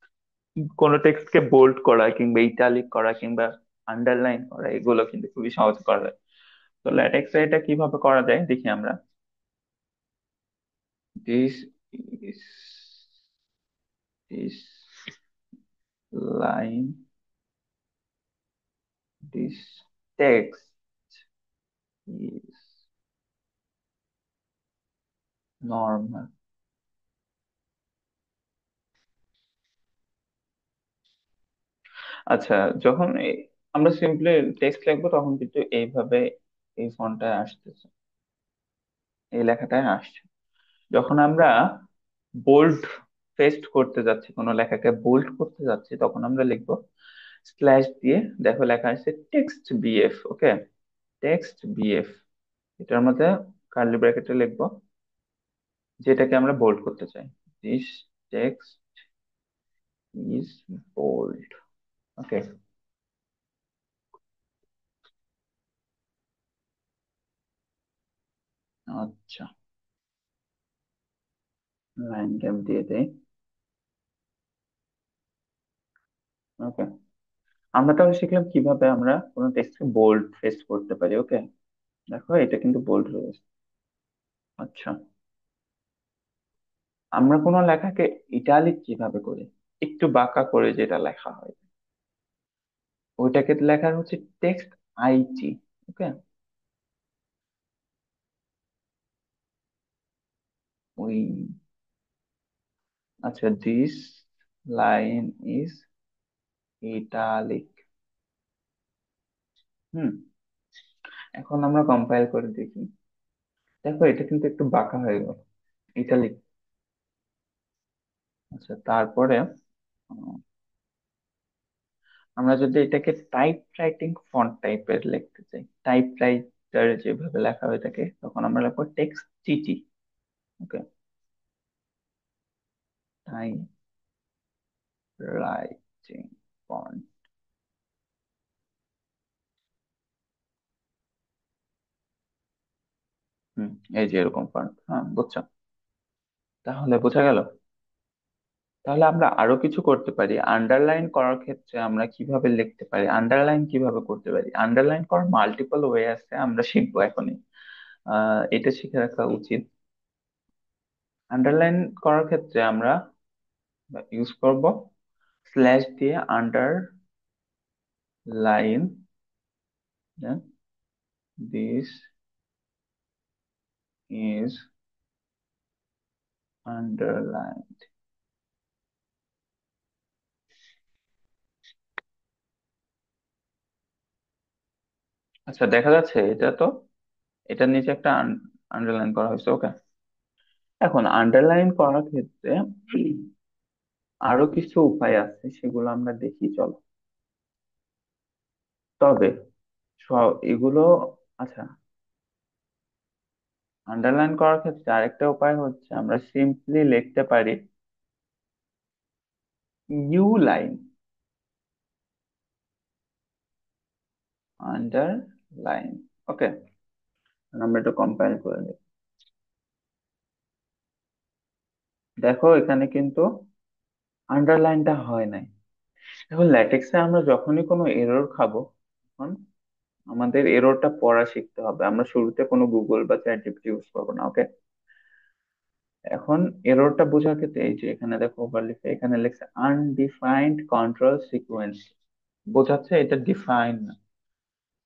কোন টেক্সট কে বোল্ড করা কিংবা ইটালিক করা কিংবা আন্ডারলাইন করা এগুলো কিন্তু খুবই সহজ করা যায়। তো ল্যাটেক্সে এটা কিভাবে করা যায় দেখি আমরা। This is, this line, this text is normal. আচ্ছা, যখন আমরা সিম্পলি টেক্সট লিখবো তখন কিন্তু এইভাবে এই ফন্টটা আসতেছে, এই লেখাটাই আসছে। যখন আমরা বোল্ড পেস্ট করতে যাচ্ছি, কোনো লেখাকে বোল্ড করতে যাচ্ছি, তখন আমরা লিখবো স্ল্যাশ দিয়ে, দেখো লেখা আছে টেক্সট বিএফ। ওকে, টেক্সট বিএফ, এটার মধ্যে কার্লি ব্র্যাকেটে লিখবো যেটাকে আমরা বোল্ড করতে চাই। This text is bold. Okay, আচ্ছা, লাইন গ্যাপ দিয়ে দেই। ওকে, আমরা তাহলে শিখলাম কিভাবে আমরা কোনো টেক্সটকে বোল্ড পেস্ট করতে পারি। ওকে, দেখো এটা কিন্তু বোল্ড হয়ে গেছে। আচ্ছা, আমরা কোনো লেখাকে ইটালিক কিভাবে করি, একটু বাঁকা করে যেটা লেখা হয়, ওইটাকে লেখার হচ্ছে টেক্সট আইটি। ওকে, ওই, আচ্ছা, দিস লাইন ইজ ইটালিক। হুম, এখন আমরা কম্পাইল করে দেখি। দেখো এটা কিন্তু একটু বাঁকা হয়ে গেল, ইটালিক। আচ্ছা, তারপরে উম, আমরা যদি এটাকে টাইপ রাইটিং ফন্ট টাইপের লিখতে চাই, টাইপ রাইটার যেভাবে লেখা হয়ে থাকে, তখন আমরা লিখবো টেক্সট টিটি। ওকে, টাইপ রাইটিং ফন্ট। হুম, এই যে এরকম ফন্ট, হ্যাঁ বুঝছো, তাহলে বোঝা গেল। তাহলে আমরা আরো কিছু করতে পারি। আন্ডারলাইন করার ক্ষেত্রে আমরা কিভাবে লিখতে পারি, আন্ডারলাইন কিভাবে করতে পারি, আন্ডারলাইন করার মাল্টিপল ওয়ে আছে, আমরা শিখবো এখনই। এটা শিখে রাখা উচিত। আন্ডারলাইন করার ক্ষেত্রে আমরা ইউজ করব স্ল্যাশ দিয়ে আন্ডারলাইন, দিস ইজ আন্ডারলাইন। আচ্ছা, দেখা যাচ্ছে এটা তো, এটার নিচে একটা আন্ডারলাইন করা হয়েছে। ওকে, এখন আন্ডারলাইন করার ক্ষেত্রে আরো কিছু উপায় আছে, সেগুলো আমরা দেখি চলো। তবে সব এগুলো, আচ্ছা, আন্ডারলাইন করার ক্ষেত্রে আরেকটা উপায় হচ্ছে আমরা সিম্পলি লিখতে পারি ইউ লাইন, আন্ডারলাইন। ওকে, আমরা এটা কম্পাইল করে নিই। দেখো এখানে কিন্তু আন্ডারলাইনটা হয় নাই। এখন ল্যাটেক্সে আমরা যখনই কোনো এরর খাবো, তখন আমাদের এররটা পড়া শিখতে হবে। আমরা শুরুতে কোনো গুগল বা চ্যাট জিপিটি ইউজ করবো না। ওকে, এখন এররটা বোঝার ক্ষেত্রে এই যে এখানে দেখো ওভার লিখে, এখানে লিখছে আনডিফাইন্ড কন্ট্রোল সিকোয়েন্স, বোঝাচ্ছে এটা ডিফাইন না।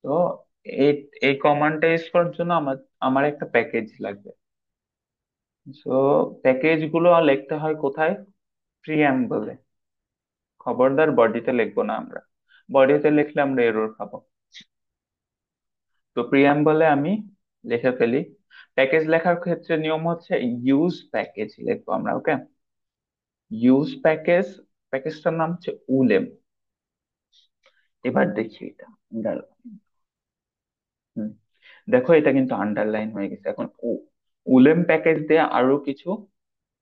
তো এই এই কমান্ডটা ইউজ করার জন্য আমার আমার একটা প্যাকেজ লাগবে। সো প্যাকেজ গুলো লিখতে হয় কোথায়, প্রিঅ্যাম্বলে। খবরদার বডিতে লিখবো না আমরা, বডিতে লিখলে আমরা এরর খাবো। তো প্রিঅ্যাম্বলে আমি লিখে ফেলি। প্যাকেজ লেখার ক্ষেত্রে নিয়ম হচ্ছে ইউজ প্যাকেজ লিখবো আমরা। ওকে, ইউজ প্যাকেজ, প্যাকেজটার নাম হচ্ছে উলেম। এবার দেখি এটা হুম, দেখো এটা কিন্তু আন্ডারলাইন হয়ে গেছে। এখন উলেম প্যাকেজ দিয়ে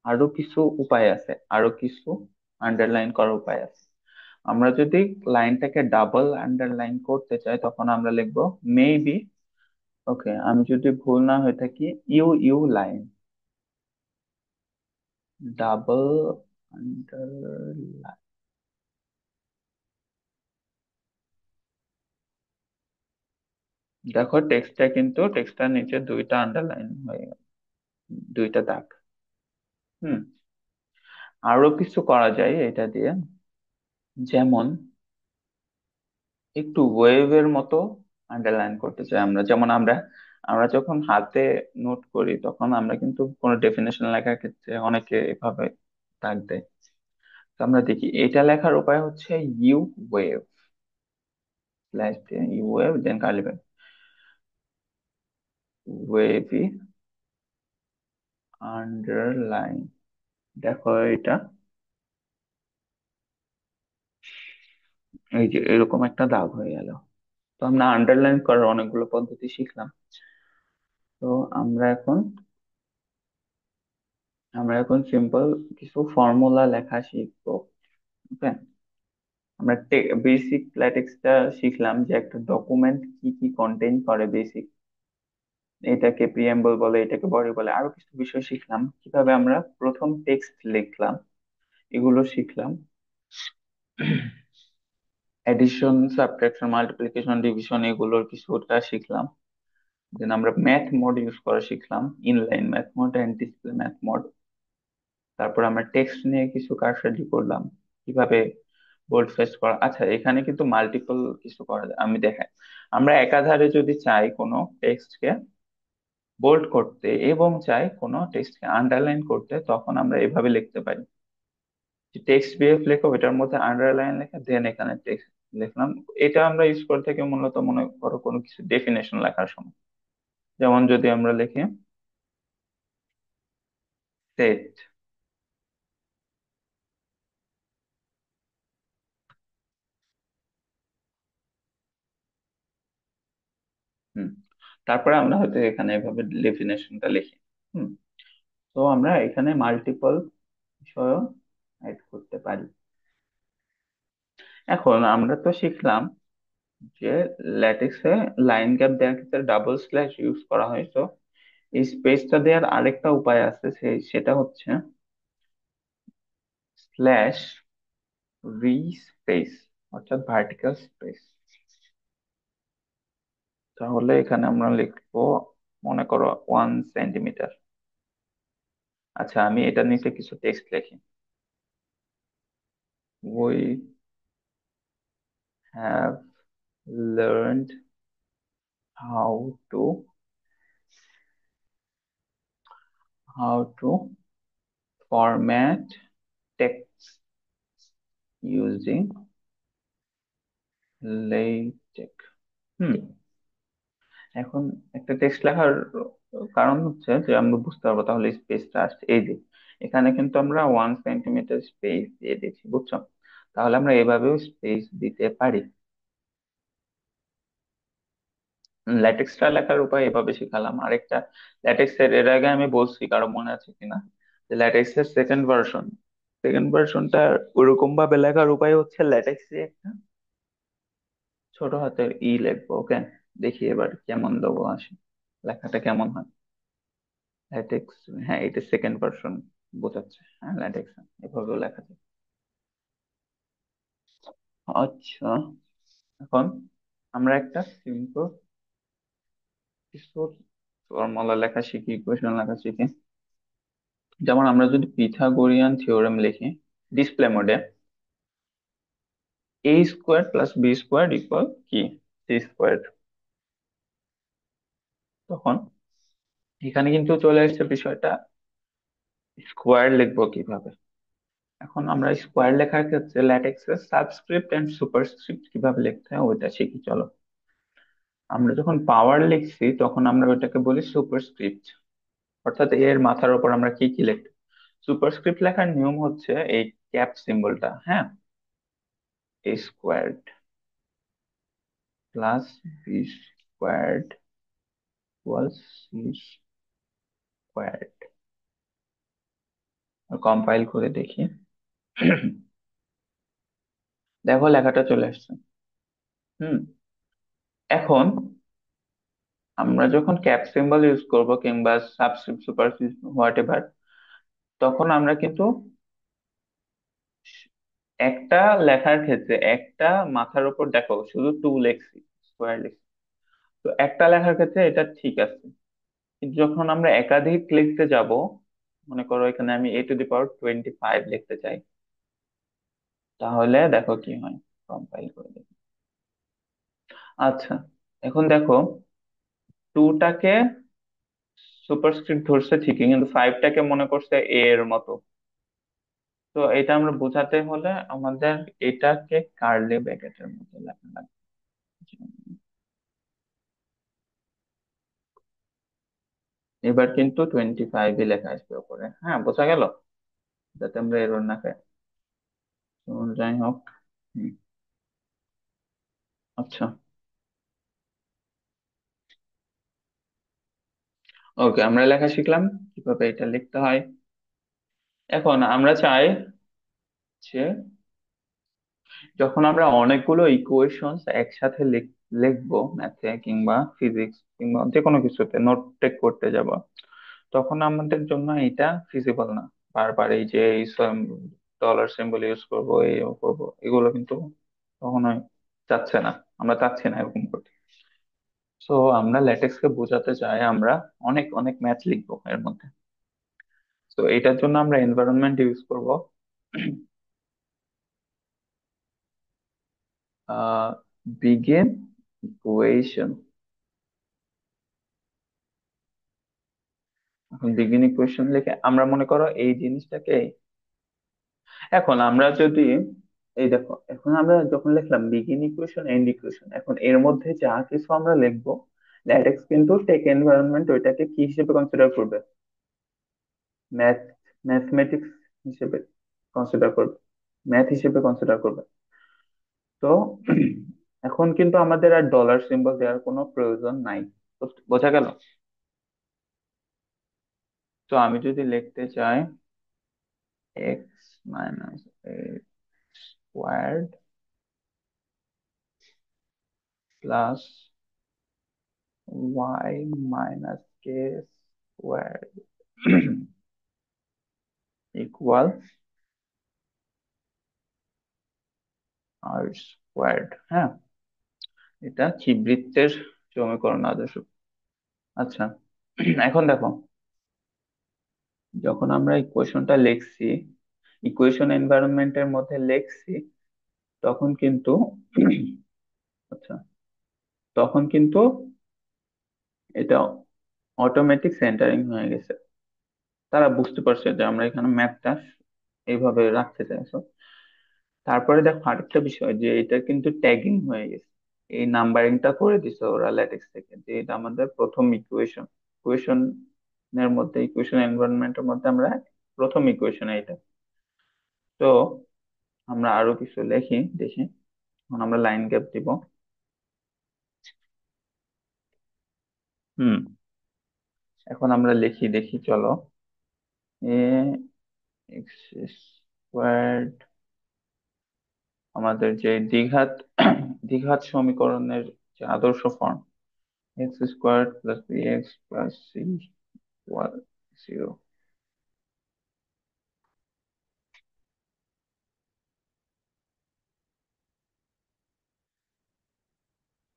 আরো কিছু উপায় আছে, আরো কিছু আন্ডারলাইন করার উপায় আছে। আমরা যদি লাইনটাকে ডাবল আন্ডারলাইন করতে চাই, তখন আমরা লিখবো মেবি, ওকে, আমি যদি ভুল না হয়ে থাকি, U U line, double underline. দেখো টেক্সটটার নিচে দুইটা আন্ডারলাইন হয়ে গেল, দুইটা দাগ। হুম, আরো কিছু করা যায় এটা দিয়ে, যেমন একটু ওয়েভের মতো আন্ডারলাইন করতে চাই আমরা। যেমন আমরা আমরা যখন হাতে নোট করি, তখন আমরা কিন্তু কোনো ডেফিনেশন লেখার ক্ষেত্রে অনেকে এভাবে দাগ দেয়। তো আমরা দেখি এটা লেখার উপায় হচ্ছে U wave slash U wave then curly wavy underline. দেখো এটা, এই যে এরকম একটা দাগ হয়ে গেল। তো আমরা আন্ডারলাইন করার অনেকগুলো পদ্ধতি শিখলাম। তো আমরা এখন আমরা এখন সিম্পল কিছু ফর্মুলা লেখা শিখবো। ওকে, আমরা বেসিক ল্যাটেক্সটা শিখলাম যে একটা ডকুমেন্ট কি কি কন্টেইন করে, বেসিক এটাকে প্রিএম্বল বলে, এটাকে বডি বলে, আরো কিছু বিষয় শিখলাম কিভাবে আমরা প্রথম টেক্সট লিখলাম, এগুলো শিখলাম। এডিশন, সাবট্রাকশন, মাল্টিপ্লিকেশন, ডিভিশন এগুলোর কিছুটা শিখলাম। দেন আমরা ম্যাথ মোড ইউজ করা শিখলাম, inline math mode and display math mode. তারপর আমরা টেক্সট নিয়ে কিছু কারসাজি করলাম, কিভাবে বোল্ড ফেস করা। আচ্ছা, এখানে কিন্তু মাল্টিপল কিছু করা যায়, আমি দেখাই। আমরা একাধারে যদি চাই কোনো টেক্সটকে বোল্ড করতে এবং চাই কোনো টেক্সটকে আন্ডারলাইন করতে, তখন আমরা এভাবে লিখতে পারি যে টেক্সট বিএফ লেখো, এটার মধ্যে আন্ডারলাইন লেখা, দেন এখানে টেক্সট লিখলাম। এটা আমরা ইউজ করে থাকি মূলত মনে করো কোনো কিছু ডেফিনেশন লেখার সময়। যেমন যদি আমরা লিখি সেট, হুম, তারপরে আমরা হয়তো এখানে এভাবে ডেফিনেশনটা লিখি। হুম, তো আমরা এখানে মাল্টিপল বিষয়ও অ্যাড করতে পারি। এখন আমরা তো শিখলাম যে ল্যাটেক্সে লাইন গ্যাপ দেওয়ার ক্ষেত্রে ডাবল স্ল্যাশ ইউজ করা হয়। তো এই স্পেসটা দেওয়ার আরেকটা উপায় আছে, সেটা হচ্ছে স্ল্যাশ ভি স্পেস, অর্থাৎ ভার্টিক্যাল স্পেস। তাহলে এখানে আমরা লিখবো মনে করো 1 সেন্টিমিটার। আচ্ছা, আমি এটার নিচে কিছু টেক্সট লিখি। We have learned how to how to format text using LaTeX. Hmm, এখন একটা টেক্সট লেখার কারণ হচ্ছে যে আমরা বুঝতে পারবো তাহলে স্পেসটা আসছে এই যে এখানে, কিন্তু আমরা 1 সেন্টিমিটার স্পেস দিয়ে দিচ্ছি, বুঝছো? তাহলে আমরা এভাবেও স্পেস দিতে পারি। ল্যাটেক্সটা লেখার উপায় এভাবে শিখালাম। আরেকটা ল্যাটেক্সের, এর আগে আমি বলছি, কারো মনে আছে কিনা, যে ল্যাটেক্সের সেকেন্ড ভার্সনটা ওরকম ভাবে লেখার উপায় হচ্ছে ল্যাটেক্সে একটা ছোট হাতের ই লিখবো। ওকে, দেখি এবার কেমন দেবো আসে, লেখাটা কেমন হয়। ল্যাটেক্স, হ্যাঁ এটা সেকেন্ড ভার্সন বোঝাচ্ছে, হ্যাঁ ল্যাটেক্স এভাবেও লেখা যায়। আচ্ছা, এখন আমরা একটা সিম্পল কিছু ফর্মুলা লেখা শিখি, ইকুয়েশন লেখা শিখি। যেমন আমরা যদি পিথাগোরিয়ান থিওরেম লিখি ডিসপ্লে মোডে, a square plus b square equal কি, সি স্কোয়ার। তখন এখানে কিন্তু চলে আসছে বিষয়টা, স্কোয়ার লিখবো কিভাবে। এখন আমরা স্কোয়ার লেখার ক্ষেত্রে ল্যাটেক্সের সাবস্ক্রিপ্ট এন্ড সুপারস্ক্রিপ্ট কিভাবে লিখতে হয় ওইটা শিখি, চলো। আমরা যখন পাওয়ার লিখছি তখন আমরা ওইটাকে বলি সুপারস্ক্রিপ্ট, অর্থাৎ এর মাথার উপর আমরা কি কি লিখি। সুপারস্ক্রিপ্ট লেখার নিয়ম হচ্ছে এই ক্যাপ সিম্বলটা, হ্যাঁ, a squared plus b squared equal c squared. Compile করে দেখি। দেখো লেখাটা চলে আসছে। হুম, এখন আমরা যখন ক্যাপ সিম্বল ইউজ করব কিংবা সাবস্ক্রিপ্ট সুপারস্ক্রিপ্ট হোয়াট এভার, তখন আমরা কিন্তু একটা লেখার ক্ষেত্রে একটা মাথার উপর দেখো শুধু টু লেখছি, স্কোয়ার লিখছি, তো একটা লেখার ক্ষেত্রে এটা ঠিক আছে। কিন্তু যখন আমরা একাধিক লিখতে যাব, মনে করো এখানে আমি a⁻25 লিখতে চাই, তাহলে দেখো কি হয়, কম্পাইল করে দেখি। আচ্ছা, এখন দেখো টুটাকে সুপারস্ক্রিপ্ট ধরছে ঠিকই, কিন্তু ফাইভটাকে মনে করছে এ এর মতো। তো এটা আমরা বোঝাতে হলে আমাদের এটাকে কার্লি ব্র্যাকেটের মধ্যে লেখা লাগবে। এবার কিন্তু 25-ই লেখা আসবে উপরে, হ্যাঁ বোঝা গেল, যাতে আমরা এরর না খাই। তো যাই হোক। হুম, আচ্ছা, ওকে, আমরা লেখা শিখলাম কিভাবে এটা লিখতে হয়। এখন আমরা চাই যে যখন আমরা অনেকগুলো ইকুয়েশনস একসাথে লিখবো ম্যাথে কিংবা ফিজিক্স কিংবা যে কোনো কিছুতে নোট টেক করতে যাব, তখন আমাদের জন্য এটা ফিজিবল না। বারবার এই যে এই ডলার সিম্বল ইউজ করবো, এই করবো, এগুলো কিন্তু কখনোই চাচ্ছে না, আমরা চাচ্ছি না এরকম করতে। সো আমরা ল্যাটেক্স কে বোঝাতে চাই আমরা অনেক অনেক ম্যাথ লিখবো এর মধ্যে। তো এটার জন্য আমরা এনভায়রনমেন্ট ইউজ করব, বিগিন ইকুয়েশন। এখন বিগিন ইকুয়েশন লিখে আমরা মনে করো এই জিনিসটাকে, এখন আমরা যদি, এই দেখো এখন আমরা যখন লিখলাম বিগিন ইকুয়েশন এন্ড ইকুয়েশন, এখন এর মধ্যে যা কিছু আমরা লিখবো, ল্যাটেক্স কিন্তু টেক এনভায়রনমেন্ট ওইটাকে কি হিসেবে কনসিডার করবে? ম্যাথ, ম্যাথমেটিক্স হিসেবে কনসিডার করবে, ম্যাথ হিসেবে কনসিডার করবে। তো এখন কিন্তু আমাদের আর ডলার সিম্বল দেওয়ার কোনো প্রয়োজন নাই। তো বোঝা গেল? তো আমি যদি লিখতে চাই x minus squared plus y minus k squared equal r squared, হ্যাঁ, এটা কি বৃত্তের সমীকরণ আদর্শ। আচ্ছা, এখন দেখো, যখন আমরা ইকুয়েশনটা লিখছি, ইকুয়েশন এনভায়রনমেন্টের মধ্যে লিখছি, তখন কিন্তু আচ্ছা, তখন কিন্তু এটা অটোমেটিক সেন্টারিং হয়ে গেছে। তারা বুঝতে পারছে যে আমরা এখানে ম্যাথটা এইভাবে রাখতে চাইছো। তারপরে দেখো আরেকটা বিষয়, যে এটা কিন্তু ট্যাগিং হয়ে গেছে। এই নাম্বারিংটা করে দিছে ওরা ল্যাটেক্স থেকে, যে এটা আমাদের প্রথম ইকুয়েশন, ইকুয়েশন এর মধ্যে, ইকুয়েশন এনভায়রনমেন্টের মধ্যে আমরা প্রথম ইকুয়েশন এটা। তো আমরা আরো কিছু লিখি দেখি। এখন আমরা লাইন গ্যাপ দিব। হুম, এখন আমরা লিখি দেখি চলো। এ এক্স স্কোয়ার্ড, আমাদের যে দ্বিঘাত দ্বিঘাত সমীকরণের যে আদর্শ form, x square plus b x plus c one 0।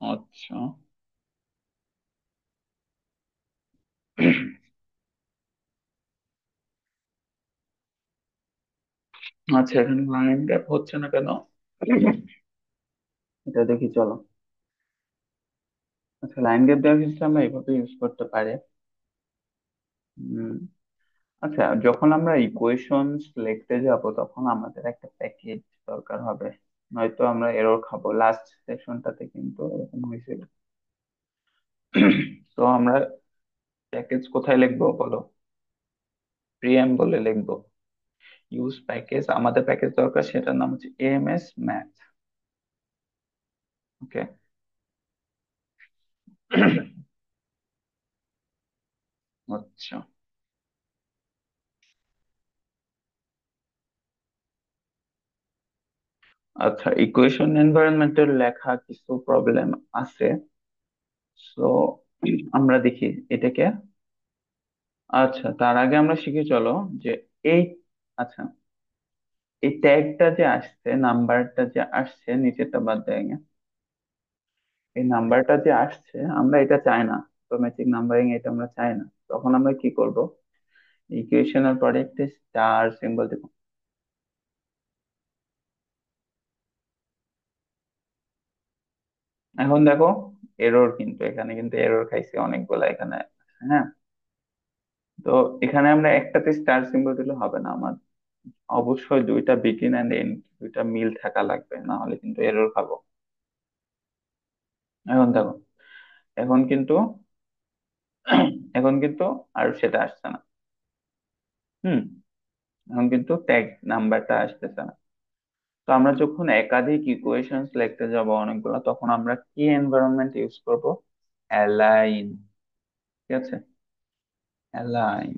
আচ্ছা, আচ্ছা, এখানে লাইন গ্যাপ হচ্ছে না কেন, এটা দেখি চলো। আচ্ছা, লাইন গ্যাপ দেওয়ার ক্ষেত্রে আমরা এইভাবে ইউজ করতে পারি। উম, আচ্ছা, যখন আমরা ইকুয়েশনস লিখতে যাব তখন আমাদের একটা প্যাকেজ দরকার হবে, নয়তো আমরা এরর খাবো। লাস্ট সেশনটাতে কিন্তু এরকম হয়েছিল। তো আমরা প্যাকেজ কোথায় লিখবো বলো? প্রিএম্বলে লিখবো। ইউজ প্যাকেজ, আমাদের প্যাকেজ দরকার, সেটার নাম হচ্ছে এমএস ম্যাথ। ওকে। আচ্ছা, আচ্ছা, ইকুয়েশন এনভায়রনমেন্টের লেখা কিছু প্রবলেম আছে। সো আমরা দেখি এটাকে। আচ্ছা, তার আগে আমরা শিখে চলো যে এই, আচ্ছা, এই ট্যাগটা যে আসছে, নাম্বারটা যে আসছে, নিচেরটা বাদ দেয়, এই নাম্বারটা যে আসছে আমরা এটা চাই না, অটোমেটিক নাম্বারিং এটা আমরা চাই না। তখন আমরা কি করব? ইকুয়েশনের পরে একটা স্টার সিম্বল দেব। এখন দেখো এরর, কিন্তু এখানে কিন্তু এরর খাইছে অনেকগুলা এখানে। হ্যাঁ, তো এখানে আমরা একটাতে স্টার সিম্বল দিলে হবে না আমার, অবশ্যই দুইটা বিগিন এন্ড এন্ড দুইটা মিল থাকা লাগবে, না হলে কিন্তু এরর খাবো। এখন দেখো, এখন কিন্তু এখন কিন্তু আর সেটা আসছে না। হুম। এখন কিন্তু ট্যাগ নাম্বারটা আসতেছে না। তো আমরা যখন একাধিক ইকুয়েশনস লিখতে যাব অনেকগুলো, তখন আমরা কি এনভায়রনমেন্ট ইউজ করব? অ্যালাইন। ঠিক আছে, অ্যালাইন।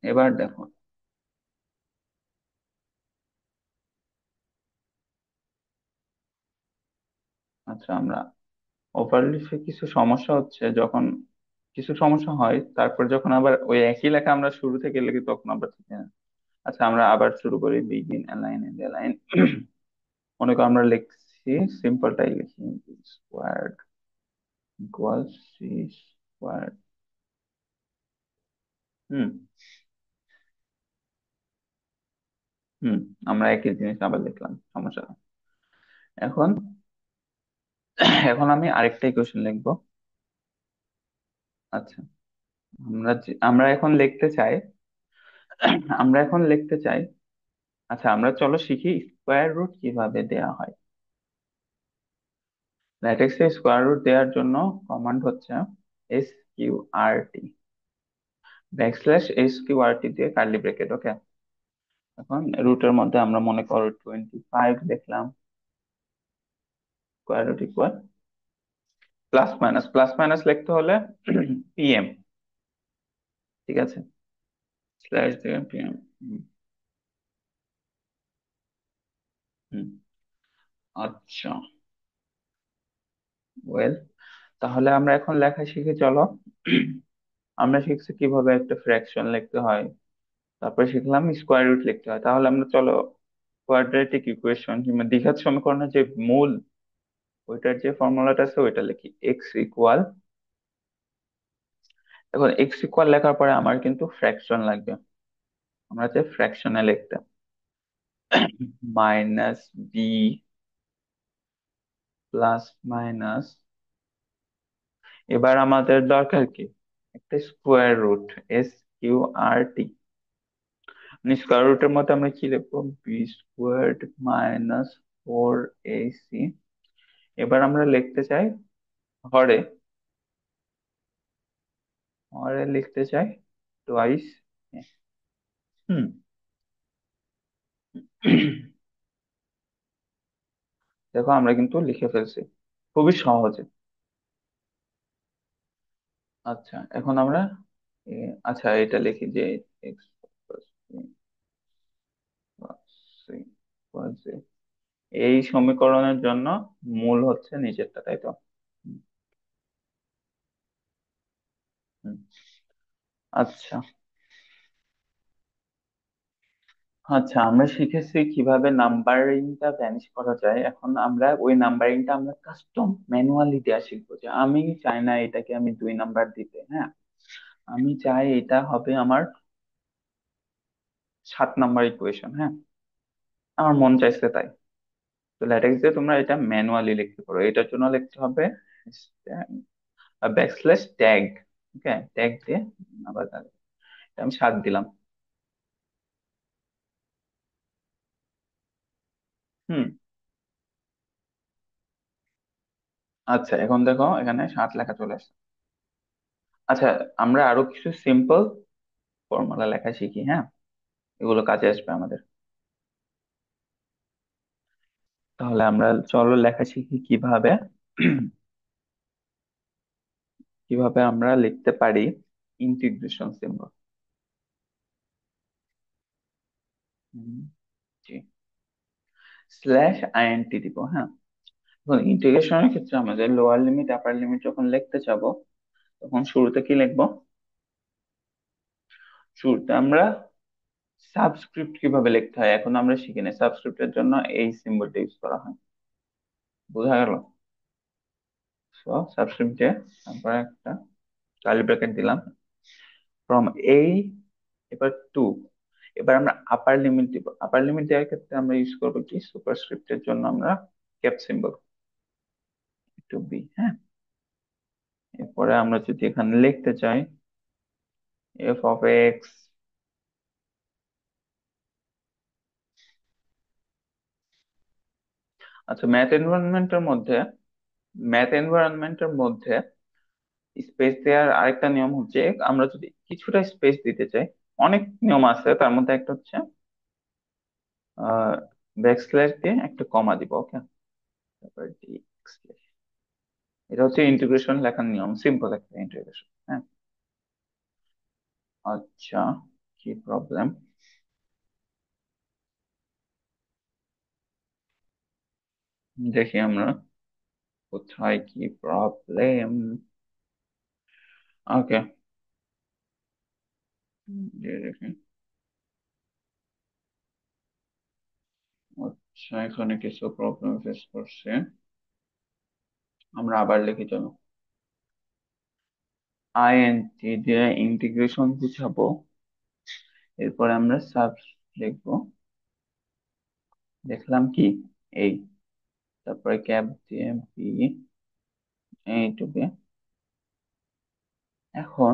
এবার দেখো, আচ্ছা আমরা ওভারলিফে কিছু সমস্যা হচ্ছে, যখন কিছু সমস্যা হয় তারপর যখন আবার ওই একই লেখা আমরা শুরু থেকে লিখি তখন আবার ঠিক না। আচ্ছা আমরা আবার শুরু করি, বিগিন অ্যালাইন এন্ড অ্যালাইন। মনে করো আমরা লিখছি, সিম্পলটাই লিখি, স্কোয়ার ইকুয়াল সি স্কোয়ার। হুম। হুম। আমরা একই জিনিস আবার লিখলাম, সমস্যা নেই। এখন এখন আমি আরেকটা ইকুয়েশন লিখবো। আচ্ছা, আমরা এখন লিখতে চাই, আমরা এখন লিখতে চাই, আচ্ছা আমরা চলো শিখি স্কোয়ার রুট কিভাবে দেয়া হয়। ল্যাটেক্সে স্কোয়ার রুট দেওয়ার জন্য কমান্ড হচ্ছে SQRT, \SQRT দিয়ে কার্লি ব্রেকেট। ওকে, এখন রুটের মধ্যে আমরা মনে করো 25 দেখলাম, square root equal plus minus লিখতে হলে PM। ঠিক আছে, স্ল্যাশ দিয়ে PM। হুম। আচ্ছা, ওয়েল, তাহলে আমরা এখন লেখা শিখে চলো। আমরা শিখছি কিভাবে একটা ফ্র্যাকশন লিখতে হয়, তারপরে শিখলাম স্কোয়ার রুট লিখতে হয়। তাহলে আমরা চলো কোয়াড্রেটিক ইকুয়েশন কিংবা দ্বিঘাত সমীকরণের যে মূল, ওইটার যে ফর্মুলাটা আছে ওইটা লিখি। এক্স ইকুয়াল, এখন এক্স ইকুয়াল লেখার পরে আমার কিন্তু ফ্র্যাকশন লাগবে। আমরা যে ফ্র্যাকশনে লিখতে -b প্লাস মাইনাস, এবার আমাদের দরকার কি, একটা স্কোয়ার রুট, SQRT। স্কোয়ার রুটের মধ্যে আমরা কি লিখবো, b² - 4ac। এবার আমরা লিখতে চাই হরে, হরে লিখতে চাই টোয়াইস। হুম। দেখো আমরা কিন্তু লিখে ফেলছি খুবই সহজে। আচ্ছা এখন আমরা আচ্ছা এটা লিখি যে এক্স এই সমীকরণের জন্য মূল হচ্ছে নিচেরটা, তাই তো? হুম। হুম। আচ্ছা। আচ্ছা আমরা শিখেছি কিভাবে নাম্বারিংটা ভ্যানিশ করা যায়। এখন আমরা ওই নাম্বারিংটা আমরা কাস্টম ম্যানুয়ালি দেওয়া শিখবো, যে আমি চাই না এটাকে আমি 2 নাম্বার দিতে, হ্যাঁ আমি চাই এটা হবে আমার 7 নাম্বার ইকুয়েশন, হ্যাঁ আমার মন চাইছে তাই। তো ল্যাটেক্স দিয়ে তোমরা এটা ম্যানুয়ালি লিখতে পারো, এটার জন্য লিখতে হবে \ট্যাগ। ওকে, ট্যাগ দিয়ে আবার এটা আমি 7 দিলাম। হুম। আচ্ছা এখন দেখো এখানে 7 লেখা চলে আসছে। আচ্ছা আমরা আরো কিছু সিম্পল ফর্মুলা লেখা শিখি, হ্যাঁ এগুলো কাজে আসবে আমাদের। তাহলে আমরা চলো লেখা শিখি কিভাবে কিভাবে আমরা লিখতে পারি ইন্টিগ্রেশন সিম্বল। জি, /INT দিব, হ্যাঁ। এখন ইন্টিগ্রেশনের ক্ষেত্রে আমাদের লোয়ার লিমিট আপার লিমিট যখন লিখতে যাব, তখন শুরুতে কি লিখবো, শুরুতে আমরা সাবস্ক্রিপ্ট কিভাবে লিখতে হয় এখন আমরা শিখি না, সাবস্ক্রিপ্টের জন্য এই সিম্বলটা ইউজ করা হয়। বোঝা গেল? সো সাবস্ক্রিপ্ট দিয়ে তারপরে একটা কার্লি ব্র্যাকেট দিলাম, ফ্রম এই, এবার টু। এবার আমরা আপার লিমিট দিব, আপার লিমিট দেওয়ার ক্ষেত্রে আমরা ইউজ করবো কি, সুপারস্ক্রিপ্টের জন্য আমরা ক্যাপ সিম্বল, টু বি, হ্যাঁ। এরপরে আমরা যদি এখানে লিখতে চাই f of x আচ্ছা, ম্যাথ এনভায়রনমেন্টের মধ্যে স্পেস দেওয়ার আরেকটা নিয়ম হচ্ছে, আমরা যদি কিছুটা স্পেস দিতে চাই, অনেক নিয়ম আছে, তার মধ্যে একটা হচ্ছে আহ ব্যাকস্ল্যাশ দিয়ে একটা কমা দিব, ওকে? তারপরে এটা হচ্ছে ইন্টিগ্রেশন লেখার নিয়ম, সিম্পল একটা ইন্টিগ্রেশন, হ্যাঁ। আচ্ছা, কি প্রবলেম, দেখি আমরা কোথায় কি প্রবলেম। ওকে, দেখি। আচ্ছা, এখানে কিছু প্রবলেম ফেস করছে, আমরা আবার লিখি চলো। আইএনটি দিয়ে ইন্টিগ্রেশন বুঝাবো, এরপর আমরা সাব লিখবো, দেখলাম কি এই, তারপরে ক্যাপ দিয়ে বি, এইটুকু। এখন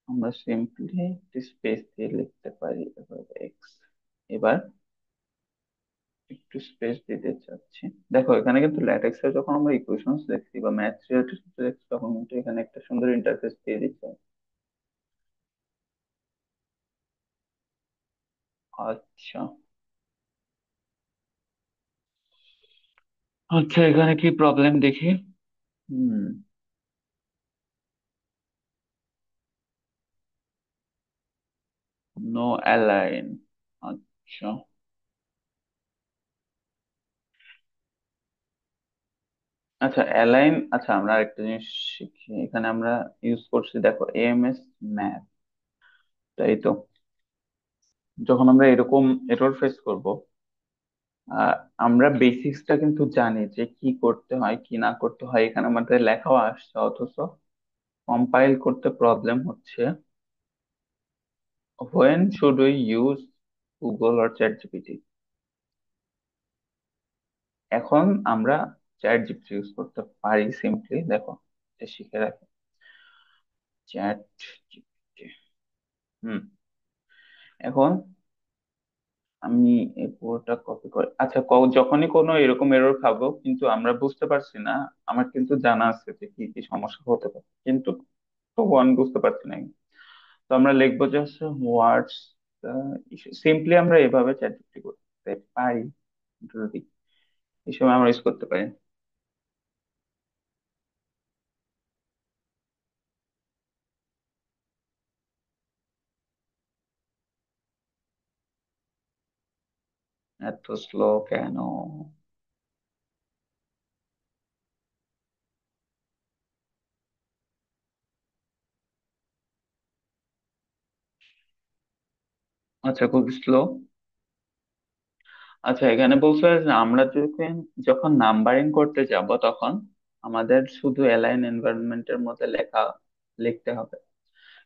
আমরা সিম্পলি একটি স্পেস দিয়ে লিখতে পারি, এবার এক্স। এবার একটু স্পেস দিতে চাচ্ছি। দেখো এখানে কিন্তু ল্যাটেক্স এ যখন আমরা ইকুয়েশনস দেখছি বা ম্যাথ রিলেটেড দেখছি, তখন কিন্তু এখানে একটা সুন্দর ইন্টারফেস দিয়ে দিচ্ছে। আচ্ছা, আচ্ছা, এখানে কি প্রবলেম দেখি। হুম, নো অ্যালাইন। আচ্ছা, আচ্ছা অ্যালাইন, আচ্ছা আমরা একটা জিনিস শিখি, এখানে আমরা ইউজ করছি, দেখো এএমএস ম্যাথ, তাই তো? যখন আমরা এরকম এরর ফেস করব, আহ, আমরা বেসিক্সটা কিন্তু জানি যে কি করতে হয় কি না করতে হয়, এখানে আমাদের লেখাও আসছে, অথচ কম্পাইল করতে প্রবলেম হচ্ছে। when should we use Google or chat GPT? এখন আমরা চ্যাট জিপিটি ইউজ করতে পারি সিম্পলি, দেখো এটা শিখে রাখো, চ্যাট জিপিটি। হুম, এখন আমি এই পুরোটা কপি করে, আচ্ছা যখনই কোনো এরকম এরর খাবো কিন্তু আমরা বুঝতে পারছি না, আমার কিন্তু জানা আছে যে কি কি সমস্যা হতে পারে, কিন্তু তবু আমি বুঝতে পারছি না। তো আমরা লিখবো যে হচ্ছে হোয়াটস সিম্পলি আমরা এভাবে চ্যাট জিপিটি করতে পারি, যদি এই সময় আমরা ইউজ করতে পারি। এত স্লো কেন? আচ্ছা, খুব স্লো। আচ্ছা, এখানে বলছে যে আমরা যখন নাম্বারিং করতে যাব, তখন আমাদের শুধু অ্যালাইন এনভায়রনমেন্টের মধ্যে লিখতে হবে,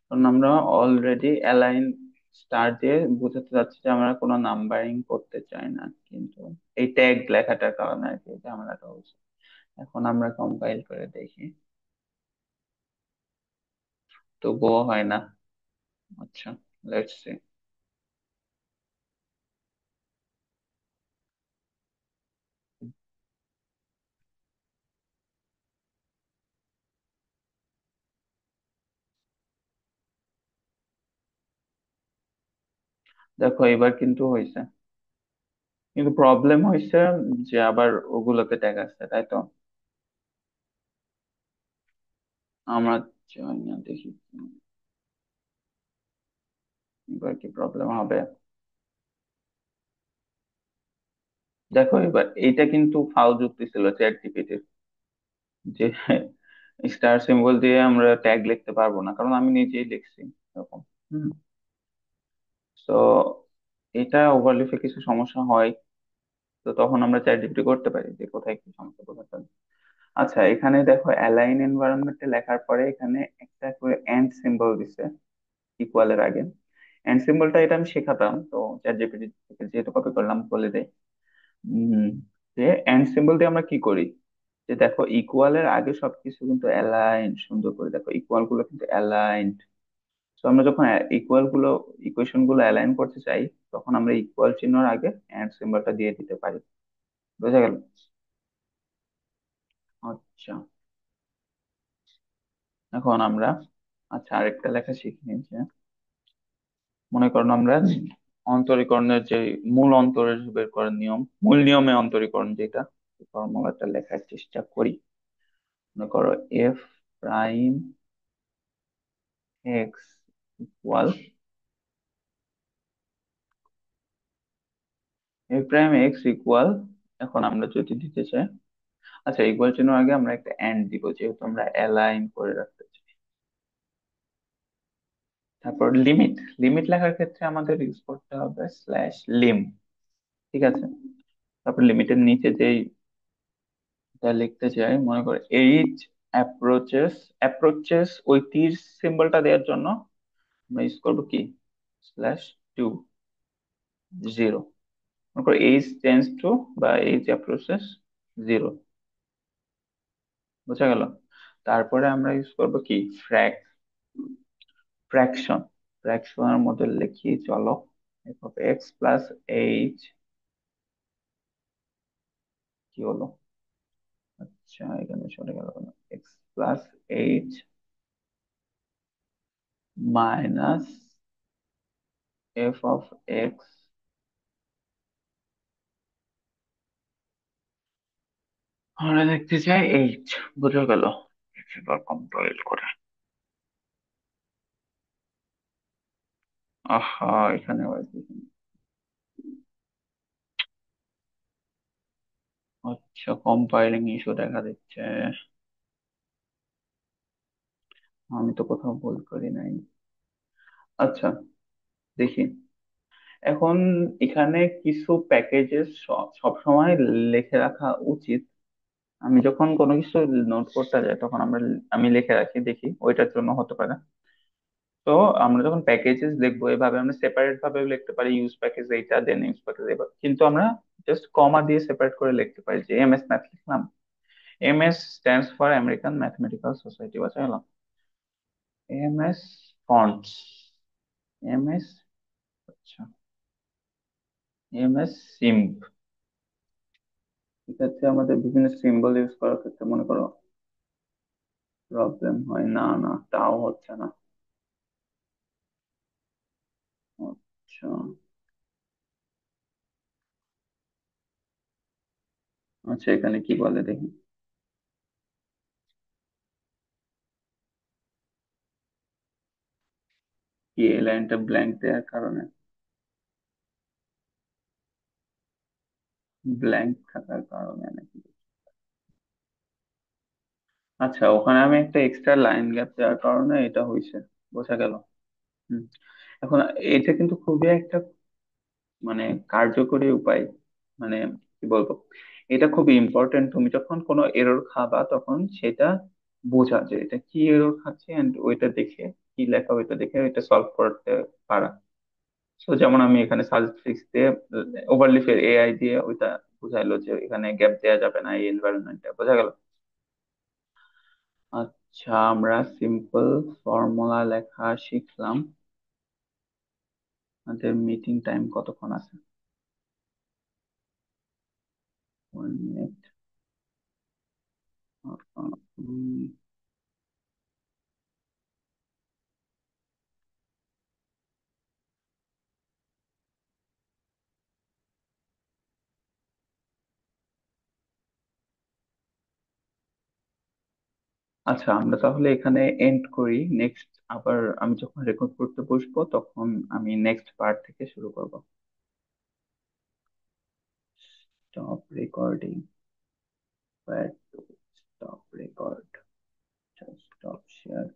কারণ আমরা অলরেডি অ্যালাইন স্টার দিয়ে বোঝাতে চাচ্ছি যে আমরা কোনো নাম্বারিং করতে চাই না, কিন্তু এই ট্যাগ লেখাটার কারণে আর কি ঝামেলাটা হচ্ছে। এখন আমরা কম্পাইল করে দেখি, তবুও হয় না। আচ্ছা, লেটস সি। দেখো এবার কিন্তু হয়েছে, কিন্তু প্রবলেম হয়েছে যে আবার ওগুলোতে ট্যাগ আসছে, তাই তো? আমরা চাই না, দেখি এবার কি প্রবলেম হবে। দেখো এবার এইটা কিন্তু ফাউল যুক্তি ছিল চ্যাট জিপিটির, যে স্টার সিম্বল দিয়ে আমরা ট্যাগ লিখতে পারবো না, কারণ আমি নিজেই লিখছি এরকম। হুম, তো এটা ওভারলিপে কিছু সমস্যা হয়, তো তখন আমরা চ্যাট জিপিটি করতে পারি যে কোথায় কি সমস্যা বোঝাতে হবে। আচ্ছা, এখানে দেখো অ্যালাইন এনভায়রনমেন্টে লেখার পরে এখানে একটা করে এন্ড সিম্বল দিছে ইকুয়ালের আগে। এন্ড সিম্বলটা এটা আমি শেখাতাম, তো চ্যাট জিপিটি থেকে যেহেতু কপি করলাম বলে দেই। উম, যে এন্ড সিম্বল দিয়ে আমরা কি করি, যে দেখো ইকুয়ালের আগে সবকিছু কিন্তু অ্যালাইন, সুন্দর করে দেখো ইকুয়াল গুলো কিন্তু অ্যালাইন্ড, তো আমরা যখন ইকুয়েশন গুলো অ্যালাইন করতে চাই, তখন আমরা ইকুয়াল চিহ্নর আগে এন্ড সিম্বলটা দিয়ে দিতে পারি। বুঝা গেল? আচ্ছা, এখন আমরা, আচ্ছা, আরেকটা লেখা শিখে নিয়েছি। মনে করুন আমরা অন্তরীকরণের যে মূল অন্তরের বের করার নিয়ম, মূল নিয়মে অন্তরীকরণ যেটা, ফর্মুলাটা লেখার চেষ্টা করি। মনে করো F prime x equal, F prime x equal, এখন আমরা যদি দিতে চাই, আচ্ছা, ইকুয়াল চিহ্ন আগে আমরা একটা এন্ড দিব, যেহেতু আমরা অ্যালাইন করে রাখতে চাই। তারপর লিমিট, লিমিট লেখার ক্ষেত্রে আমাদের ইউজ করতে হবে স্ল্যাশ লিম। ঠিক আছে? তারপর লিমিটের নিচে যেই তা লিখতে চাই, মনে করো এইচ অ্যাপ্রোচেস, অ্যাপ্রোচেস ওই তীর সিম্বলটা দেওয়ার জন্য আমরা ইউজ করবো কি, স্ল্যাশ টু জিরো। মনে করো এইচ টেন্স টু, বা এইচ অ্যাপ্রোচেস জিরো। বোঝা গেল? তারপরে আমরা ইউজ করবো কি, ফ্র্যাক, ফ্র্যাকশন। ফ্র্যাকশনের মধ্যে লিখি চলো, F of x plus H, কি হলো, আচ্ছা এখানে চলে গেল, x plus H minus F of x, আমরা দেখতে চাই এইচ। বোঝা গেল? এবার কম্পাইল করে, আহা, এখানে আবার কি? আচ্ছা, কম্পাইলিং ইস্যু দেখা দিচ্ছে। আমি তো কোথাও ভুল করি নাই। আচ্ছা, দেখি। এখন এখানে কিছু প্যাকেজেস সব সময় লিখে রাখা উচিত। আমি যখন কোনো কিছু নোট করতে যাই, তখন আমি লিখে রাখি, দেখি ওইটার জন্য হতে পারে। তো আমরা যখন প্যাকেজেস দেখবো, এভাবে আমরা সেপারেট ভাবে লিখতে পারি, ইউজ প্যাকেজ এইটা, দেন ইউজ প্যাকেজ এইটা, কিন্তু আমরা জাস্ট কমা দিয়ে সেপারেট করে লিখতে পারি, যে এম এস ম্যাথ লিখলাম, M S stands for American mathematical society, বাচ্চা গেল, M S fonts, M S, আচ্ছা, এম এস সিম্প। এক্ষেত্রে আমাদের বিভিন্ন সিম্বল ইউজ করার ক্ষেত্রে মনে করো প্রবলেম হয়, না না তাও হচ্ছে না। আচ্ছা, আচ্ছা, এখানে কি বলে দেখি, কি এই লাইনটা ব্ল্যাঙ্ক দেওয়ার কারণে, ব্ল্যাঙ্ক থাকার কারণে নাকি? আচ্ছা, ওখানে আমি একটা এক্সট্রা লাইন গ্যাপ দেওয়ার কারণে এটা হয়েছে। বোঝা গেল? হুম। এখন এটা কিন্তু খুবই একটা, মানে কার্যকরী উপায়, মানে কি বলবো, এটা খুবই ইম্পর্টেন্ট। তুমি যখন কোনো এরর খাবা, তখন সেটা বোঝা যে এটা কি এরর খাচ্ছে, এন্ড ওইটা দেখে, কি লেখা ওইটা দেখে ওইটা সলভ করতে পারা। তো যেমন আমি এখানে সাজেস্ট দিয়ে, ওভারলিফের এআই দিয়ে ওইটা বুঝাইলো যে এখানে গ্যাপ দেওয়া যাবে না এই এনভায়রনমেন্টে। বোঝা গেল? আচ্ছা, আমরা সিম্পল ফর্মুলা লেখা শিখলাম। আমাদের মিটিং টাইম কতক্ষণ আছে? 1 মিনিট। আচ্ছা, আমরা তাহলে এখানে এন্ড করি। নেক্সট আবার আমি যখন রেকর্ড করতে বসবো, তখন আমি নেক্সট পার্ট থেকে শুরু করব। Stop recording, stop record, stop share.